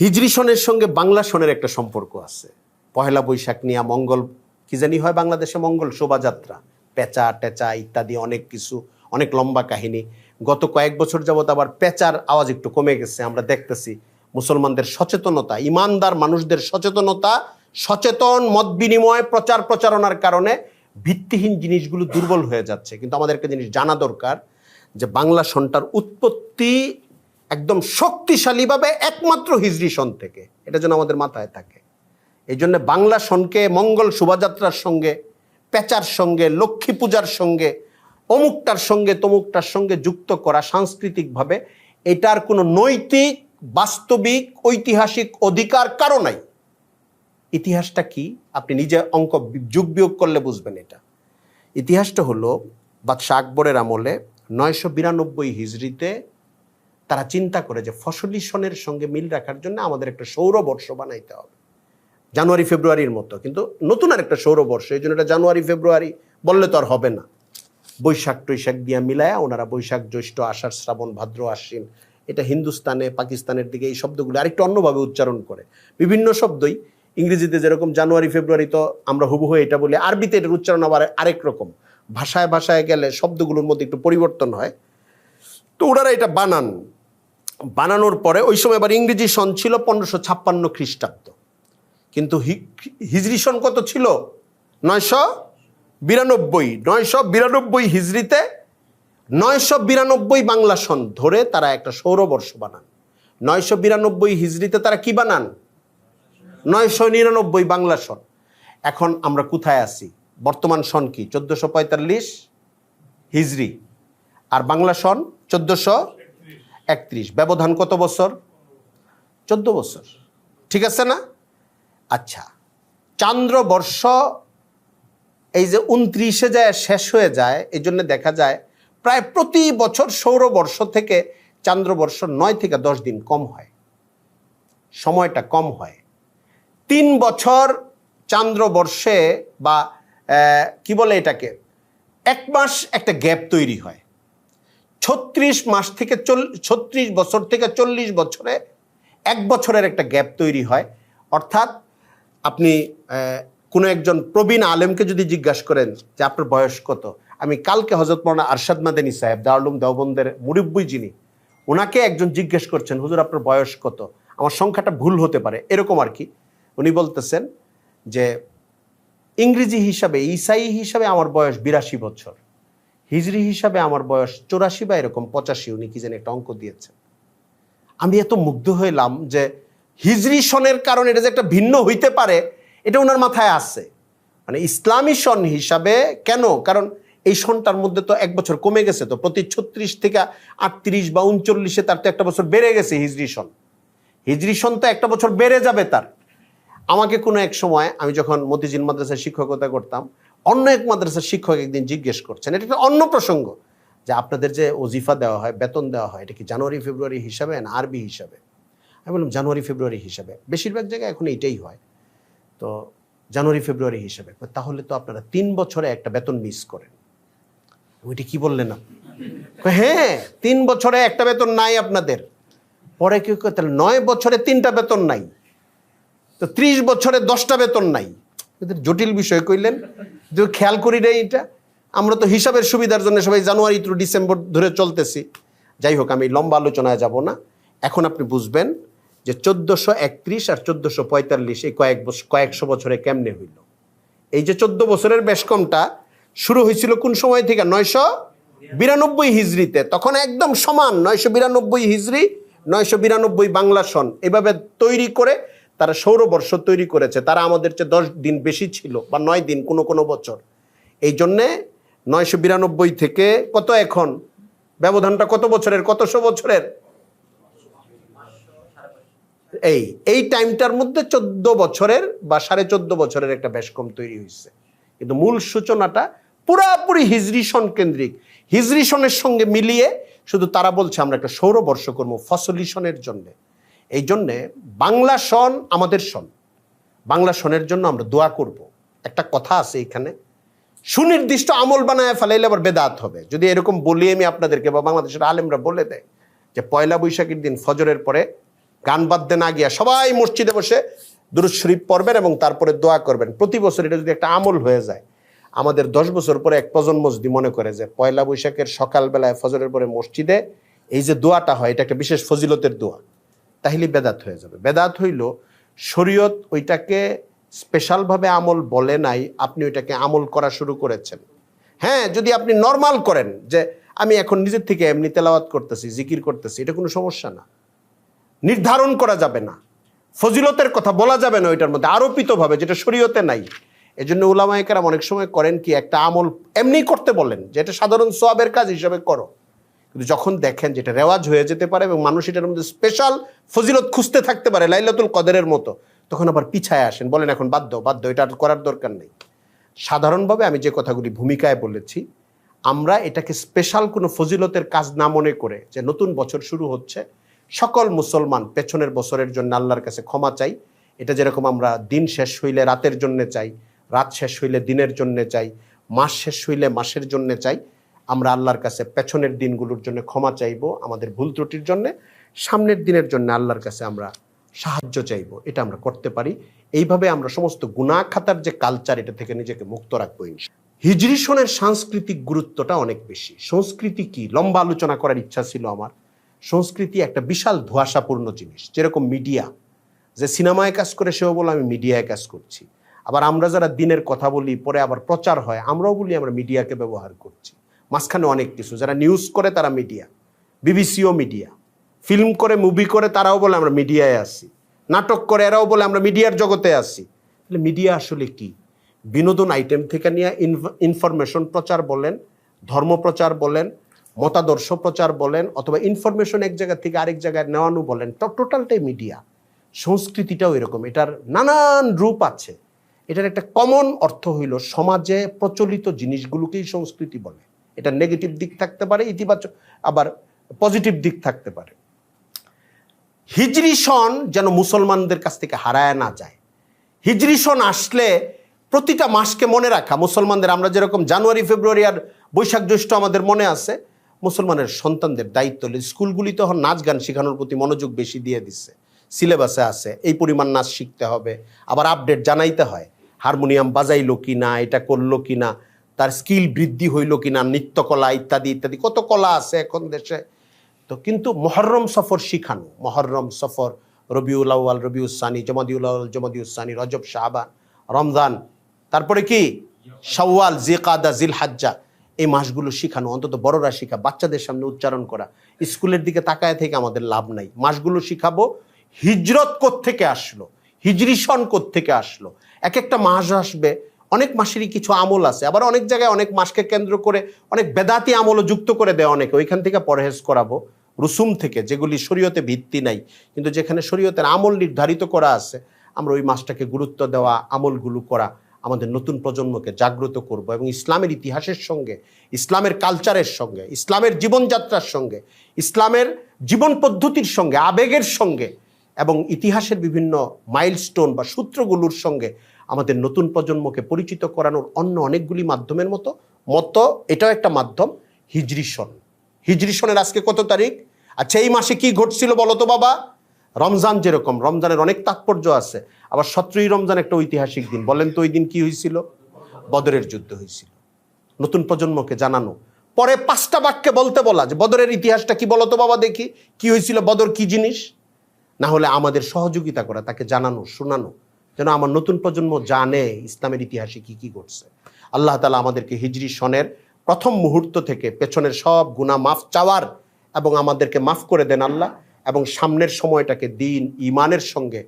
হিজরি সনের সঙ্গে বাংলা সনের একটা সম্পর্ক আছে। পহেলা বৈশাখ নিয়ে মঙ্গল কি জানি হয় বাংলাদেশে, মঙ্গল শোভাযাত্রা, পেঁচা টেচা ইত্যাদি অনেক কিছু, অনেক লম্বা কাহিনী। গত কয়েক বছর যাবত আবার পেঁচার আওয়াজ একটু কমে গেছে, আমরা দেখতেছি মুসলমানদের সচেতনতা, ইমানদার মানুষদের সচেতনতা, সচেতন মত বিনিময় প্রচার প্রচারণার কারণে ভিত্তিহীন জিনিসগুলো দুর্বল হয়ে যাচ্ছে। কিন্তু আমাদের একটা জিনিস জানা দরকার, যে বাংলা সনটার উৎপত্তি একদম শক্তিশালীভাবে একমাত্র হিজরি সন থেকে, এটা যেন আমাদের মাথায় থাকে। এই জন্য বাংলা সনকে মঙ্গল শোভাযাত্রার সঙ্গে, পেঁচার সঙ্গে, লক্ষ্মী পূজার সঙ্গে, অমুকটার সঙ্গে তমুকটার সঙ্গে যুক্ত করা সাংস্কৃতিকভাবে এটার কোনো নৈতিক, বাস্তবিক, ঐতিহাসিক অধিকার কারো নাই। ইতিহাসটা কি আপনি নিজে অঙ্ক যোগ বিয়োগ করলে বুঝবেন। এটা ইতিহাসটা হলো বাদশাহ আকবরের আমলে 992 হিজরিতে তারা চিন্তা করে যে ফসলি সনের সঙ্গে মিল রাখার জন্য আমাদের একটা সৌরবর্ষ বানাইতে হবে, জানুয়ারি ফেব্রুয়ারির মতো, কিন্তু নতুন আর একটা সৌরবর্ষ। এই জন্য এটা জানুয়ারি ফেব্রুয়ারি বললে তো আর হবে না, বৈশাখ টৈশাখ দিয়া মিলায়া ওনারা বৈশাখ জ্যৈষ্ঠ আষাঢ় শ্রাবণ ভাদ্র আশ্বিন, এটা হিন্দুস্তানে পাকিস্তানের দিকে এই শব্দগুলো আরেকটু অন্যভাবে উচ্চারণ করে। বিভিন্ন শব্দই ইংরেজিতে যেরকম জানুয়ারি ফেব্রুয়ারি তো আমরা হুবহু এটা বলি, আরবিতে এটার উচ্চারণ আবার আরেক রকম, ভাষায় ভাষায় গেলে শব্দগুলোর মধ্যে একটু পরিবর্তন হয়। তো ওনারা এটা বানানোর পরে ওই সময় আবার ইংরেজি সন ছিল 1556 খ্রিস্টাব্দ, কিন্তু হিজরি সন কত ছিল? 992 হিজরিতে 992 বাংলা সন ধরে তারা একটা সৌরবর্ষ বানান। 992 হিজরিতে তারা কি বানান? 999 বাংলা সন। এখন আমরা কোথায় আছি? বর্তমান সন কি? 1445 হিজরি, আর বাংলা সন 1431। ব্যবধান কত বছর? 14 বছর, ঠিক আছে না? আচ্ছা, চান্দ্রবর্ষ এই যে 29-এ যায় শেষ হয়ে যায়, এই জন্য দেখা যায় প্রায় প্রতি বছর সৌরবর্ষ থেকে চান্দ্রবর্ষ 9 থেকে 10 দিন কম হয়, সময়টা কম হয়। 3 বছর চান্দ্রবর্ষে বা কি বলে এটাকে, 1 মাস একটা গ্যাপ তৈরি হয়। 36 মাস থেকে 36 বছর থেকে 40 বছরে 1 বছরের একটা গ্যাপ তৈরি হয়। অর্থাৎ আপনি কোনো একজন প্রবীণ আলেমকে যদি জিজ্ঞাসা করেন যে আপনার বয়স কত, আমি কালকে হযরত মাওলানা আরশাদ মাদানী সাহেব দারুল উলুম দেওবন্দের মুরব্বি যিনি, ওনাকে একজন জিজ্ঞেস করছেন হুজুর আপনার বয়স কত, আমার সংখ্যাটা ভুল হতে পারে এরকম আর কি। উনি বলতেছেন যে ইংরেজি হিসাবে, ঈসাই হিসাবে আমার বয়স 82 বছর, হিজরি হিসাবে আমার বয়স 84 বা এরকম 85, উনি কি যেন একটা অঙ্ক দিয়েছেন। আমি এত মুগ্ধ হইলাম যে হিজরি সনের কারণে এটা যে একটা ভিন্ন হইতে পারে এটা ওনার মাথায় আসছে। মানে ইসলামী সন হিসাবে কেন? কারণ এই সনটার মধ্যে তো 1 বছর কমে গেছে, তো প্রতি 36 থেকে 38 বা 39-এ তার তো 1 বছর বেড়ে গেছে হিজরি সন। হিজরি সন তো 1 বছর বেড়ে যাবে তার। আমাকে কোনো এক সময়, আমি যখন মতিঝিল মাদ্রাসায় শিক্ষকতা করতাম, অন্য এক মাদ্রাসার শিক্ষক একদিন জিজ্ঞেস করছেন, এটা একটা অন্য প্রসঙ্গ, যে আপনাদের যে ওজিফা দেওয়া হয়, বেতন দেওয়া হয়, এটা কি জানুয়ারি ফেব্রুয়ারি হিসাবে না আরবি হিসাবে? আমি বললাম জানুয়ারি ফেব্রুয়ারি হিসাবে, বেশিরভাগ জায়গায় এখন এইটাই হয়। তো জানুয়ারি ফেব্রুয়ারি হিসাবে, তাহলে তো আপনারা 3 বছরে একটা বেতন মিস করেন। ওইটা কি বললেন আপনি? হ্যাঁ, 3 বছরে একটা বেতন নাই আপনাদের। পরে কি তাহলে 9 বছরে 3টা বেতন নাই, তো 30 বছরে 10টা বেতন নাই। জটিল বিষয় কইলেন, খেয়াল করি রে এটা। আমরা তো হিসাবের সুবিধার জন্য সবাই জানুয়ারি থ্রু ডিসেম্বর ধরে চলতেছি। যাই হোক, আমি লম্বা আলোচনায় যাব না। এখন আপনি বুঝবেন যে 1431 আর 1445 এই কয়েকশো বছরে কেমনে হইল। এই যে 14 বছরের বেশ কমটা শুরু হয়েছিল কোন সময় থেকে? 992 হিজরিতে। তখন একদম সমান 992 হিজরি, 992 বাংলা সন, এভাবে তৈরি করে তারা সৌরবর্ষ তৈরি করেছে। তারা আমাদের চেয়ে 10 দিন বেশি ছিল, বা 9 দিন কোনো কোনো বছর। এই জন্যে 992 থেকে কত এখন ব্যবধানটা কত বছরের, কতশো বছরের? এই টাইমটার মধ্যে 14 বছরের বা 14.5 বছরের একটা বেশ কম তৈরি হয়েছে। কিন্তু মূল সূচনাটা পুরাপুরি হিজরি সন কেন্দ্রিক। হিজরি সনের সঙ্গে মিলিয়ে শুধু তারা বলছে আমরা একটা সৌরবর্ষ করবো ফসলি সনের জন্যে। এই জন্যে বাংলা সন আমাদের সন, বাংলা সনের জন্য আমরা দোয়া করব। একটা কথা আছে এখানে, সুনির্দিষ্ট আমল বানায় ফেলাইলে আবার বেদাত হবে। যদি এরকম বলি আমি আপনাদেরকে, বা বাংলাদেশের আলেমরা বলে দেয় যে পয়লা বৈশাখের দিন ফজরের পরে গান বাদ্যে না গিয়া সবাই মসজিদে বসে দুরূদ শরীফ পড়বেন এবং তারপরে দোয়া করবেন, প্রতি বছর এটা যদি একটা আমল হয়ে যায়, আমাদের 10 বছর পরে এক প্রজন্ম যদি মনে করে যে পয়লা বৈশাখের সকালবেলায় ফজরের পরে মসজিদে এই যে দোয়াটা হয় এটা একটা বিশেষ ফজিলতের দোয়া, তাহলে বেদাত হয়ে যাবে। বেদাত হইল শরীয়ত ওইটাকে স্পেশালভাবে আমল বলে নাই, আপনি ওইটাকে আমল করা শুরু করেছেন। হ্যাঁ, যদি আপনি নর্মাল করেন যে আমি এখন নিজের থেকে এমনি তেলাওয়াত করতেছি, জিকির করতেছি, এটা কোনো সমস্যা না। নির্ধারণ করা যাবে না, ফজিলতের কথা বলা যাবে না ওইটার মধ্যে আরোপিতভাবে, যেটা শরীয়তে নাই। এজন্য উলামায়ে কেরাম অনেক সময় করেন কি, একটা আমল এমনি করতে বলেন যে এটা সাধারণ সওয়াবের কাজ হিসাবে করো, কিন্তু যখন দেখেন যেটা রেওয়াজ হয়ে যেতে পারে এবং মানুষ এটার মধ্যে স্পেশাল ফজিলত খুঁজতে থাকতে পারে লাইলাতুল কদরের মতো, তখন আবার পিছায় আসেন, বলেন এখন বাধ্য এটা আর করার দরকার নেই। সাধারণভাবে আমি যে কথাগুলি ভূমিকায় বলেছি, আমরা এটাকে স্পেশাল কোনো ফজিলতের কাজ না মনে করে, যে নতুন বছর শুরু হচ্ছে, সকল মুসলমান পেছনের বছরের জন্য আল্লাহর কাছে ক্ষমা চাই। এটা যেরকম আমরা দিন শেষ হইলে রাতের জন্য চাই, রাত শেষ হইলে দিনের জন্য চাই, মাস শেষ হইলে মাসের জন্য চাই, আমরা আল্লাহর কাছে পেছনের দিনগুলোর জন্য ক্ষমা চাইব আমাদের ভুল ত্রুটির জন্য, সামনের দিনের জন্য আল্লাহর কাছে আমরা সাহায্য চাইব। এটা আমরা করতে পারি। এইভাবে আমরা সমস্ত গুনাহ খাতার যে কালচার, এটা থেকে নিজেকে মুক্ত রাখবো ইনশাআল্লাহ। হিজরি সনের সাংস্কৃতিক গুরুত্বটা অনেক বেশি। সংস্কৃতি কি, লম্বা আলোচনা করার ইচ্ছা ছিল আমার। সংস্কৃতি একটা বিশাল ধোঁয়াশাপূর্ণ জিনিস, যেরকম মিডিয়া, যে সিনেমায় কাজ করে সেও বলে আমি মিডিয়ায় কাজ করছি, আবার আমরা যারা দিনের কথা বলি পরে আবার প্রচার হয় আমরাও বলি আমরা মিডিয়াকে ব্যবহার করছি। মাঝখানে অনেক কিছু, যারা নিউজ করে তারা মিডিয়া, বিবিসিও মিডিয়া, ফিল্ম করে মুভি করে তারাও বলে আমরা মিডিয়ায় আসি, নাটক করে এরাও বলে আমরা মিডিয়ার জগতে আসি। তাহলে মিডিয়া আসলে কি? বিনোদন আইটেম থেকে নিয়ে ইনফরমেশন প্রচার বলেন, ধর্ম প্রচার বলেন, মতাদর্শ প্রচার বলেন, অথবা ইনফরমেশন এক জায়গা থেকে আরেক জায়গায় নেওয়ানো বলেন, টোটালটাই মিডিয়া। সংস্কৃতিটাও এরকম, এটার নানান রূপ আছে। এটার একটা কমন অর্থ হইল সমাজে প্রচলিত জিনিসগুলোকেই সংস্কৃতি বলে। এটা নেগেটিভ দিক থাকতে পারে, ইতিবাচক আবার পজিটিভ দিক থাকতে পারে। হিজরি সন যেন মুসলমানদের কাছ থেকে হারায় না যায়। হিজরি সন আসলে প্রতিটা মাসকে মনে রাখা মুসলমানদের, আমরা যেরকম জানুয়ারি ফেব্রুয়ারি আর বৈশাখ জ্যৈষ্ঠ আমাদের মনে আছে, মুসলমানের সন্তানদের দায়িত্ব। স্কুলগুলি তখন নাচ গান শেখানোর প্রতি মনোযোগ বেশি দিয়ে দিচ্ছে, সিলেবাসে আছে এই পরিমাণ নাচ শিখতে হবে, আবার আপডেট জানাইতে হয়, হারমোনিয়াম বাজাইলো কি না, এটা করলো কি না, তার স্কিল বৃদ্ধি হইল কি না, নৃত্যকলা ইত্যাদি ইত্যাদি কত কলা আছে এখন দেশে। তো কিন্তু মুহররম সফর শিখানো, মুহররম সফর, রবিউল আউয়াল, রবিউল সানি, জমাদিউল আউয়াল, জমাদিউল সানি, রজব, শাবান, রমজান, তারপরে কি শাওয়াল, জিলকাদা, জিলহাজ্জা, এই মাসগুলো শিখানো, অন্তত বড়রা শিখা, বাচ্চাদের সামনে উচ্চারণ করা। স্কুলের দিকে তাকায় থেকে আমাদের লাভ নাই, মাসগুলো শিখাবো। হিজরত কোত্থেকে আসলো, হিজরি সন কোত্থেকে আসলো, এক একটা মাস আসবে, অনেক মাসেরই কিছু আমল আছে, আবার অনেক জায়গায় অনেক মাসকে কেন্দ্র করে অনেক বেদাতি আমলও যুক্ত করে দেয় অনেকে, ওইখান থেকে পরহেজ করাবো, রুসুম থেকে, যেগুলি শরীয়তে ভিত্তি নাই, কিন্তু যেখানে শরীয়তের আমল নির্ধারিত করা আছে, আমরা ওই মাসটাকে গুরুত্ব দেওয়া, আমলগুলো করা, আমাদের নতুন প্রজন্মকে জাগ্রত করব এবং ইসলামের ইতিহাসের সঙ্গে, ইসলামের কালচারের সঙ্গে, ইসলামের জীবনযাত্রার সঙ্গে, ইসলামের জীবন পদ্ধতির সঙ্গে, আবেগের সঙ্গে এবং ইতিহাসের বিভিন্ন মাইলস্টোন বা সূত্রগুলোর সঙ্গে আমাদের নতুন প্রজন্মকে পরিচিত করানোর অন্য অনেকগুলি মাধ্যমের মতো এটাও একটা মাধ্যম। হিজরি সন, হিজরি সনের আজকে কত তারিখ? আচ্ছা, এই মাসে কি ঘটছিল বলো তো বাবা? রমজান, যেরকম রমজানের অনেক তাৎপর্য আছে, আবার 17ই রমজান একটা ঐতিহাসিক দিন। বলেন তো ওই দিন কি হয়েছিল? বদরের যুদ্ধ হয়েছিল। নতুন প্রজন্মকে জানানো, পরে 5টা বাক্যে বলতে বলা যে বদরের ইতিহাসটা কি বলো তো বাবা, দেখি কি হয়েছিল, বদর কি জিনিস। না হলে আমাদের সহযোগিতা করা, তাকে জানানো, শোনানো, যেন আমার নতুন প্রজন্ম জানে ইসলামের ইতিহাসে কি কি ঘটছে। আল্লাহ তাআলা আমাদেরকে হিজরি সনের প্রথম মুহূর্ত থেকে পেছনের সব গুনাহ মাফ চাওয়ার এবং আমাদেরকে মাফ করে দেন আল্লাহ, এবং সামনের সময়টাকে দিন, ইমানের সঙ্গে,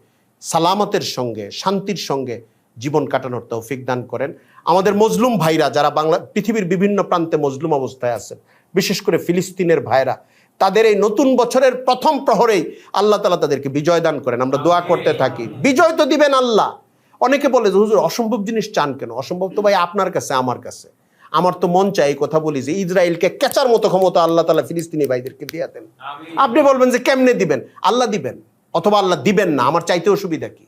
সালামতের সঙ্গে, শান্তির সঙ্গে জীবন কাটানোর তৌফিক দান করেন। আমাদের মজলুম ভাইরা যারা পৃথিবীর বিভিন্ন প্রান্তে মজলুম অবস্থায় আছেন, বিশেষ করে ফিলিস্তিনের ভাইরা, তাদের এই নতুন বছরের প্রথম প্রহরেই আল্লাহ তাআলা তাদেরকে বিজয় দান করেন। আমরা দোয়া করতে থাকি, বিজয় তো দিবেন আল্লাহ। অনেকে বলে যে হুজুর অসম্ভব জিনিস চান কেন? অসম্ভব তো ভাই আপনার কাছে, আমার কাছে। আমার তো মন চাই এই কথা বলি যে ইসরায়েলকে কেচার মতো ক্ষমতা আল্লাহ তাআলা ফিলিস্তিনি ভাইদেরকে দিয়ে দেন। আপনি বলবেন যে কেমনে দিবেন? আল্লাহ দিবেন, অথবা আল্লাহ দিবেন না, আমার চাইতে অসুবিধা কি?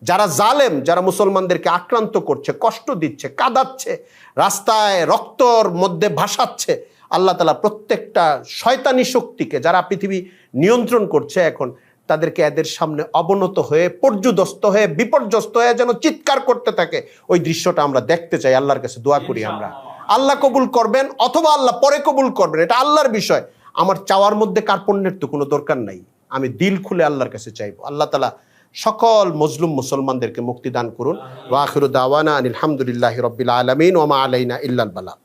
যারা জালেম, যারা মুসলমানদেরকে আক্রান্ত করছে, কষ্ট দিচ্ছে, কাঁদাচ্ছে, রাস্তায় রক্তর মধ্যে ভাসাচ্ছে, আল্লাহ তাআলা প্রত্যেকটা শয়তানি শক্তিকে যারা পৃথিবী নিয়ন্ত্রণ করছে এখন, তাদেরকে এদের সামনে অবনত হয়ে, পর্যুদস্ত হয়ে, বিপর্যস্ত হয়ে যেন চিৎকার করতে থাকে। ওই দৃশ্যটা আমরা দেখতে চাই। আল্লাহর কাছে দোয়া করি আমরা, আল্লাহ কবুল করবেন অথবা আল্লাহ পরে কবুল করবেন, এটা আল্লাহর বিষয়। আমার চাওয়ার মধ্যে কার্পণ্যের তো কোনো দরকার নাই। আমি দিল খুলে আল্লাহর কাছে চাইবো। আল্লাহ তাআলা সকল মজলুম মুসলমানদেরকে মুক্তি দান করুন। ওয়া আখিরু দাওয়ানা আনিল হামদুলিল্লাহি রাব্বিল আলামিন ওয়া মা আলাইনা ইল্লাল বালাগ।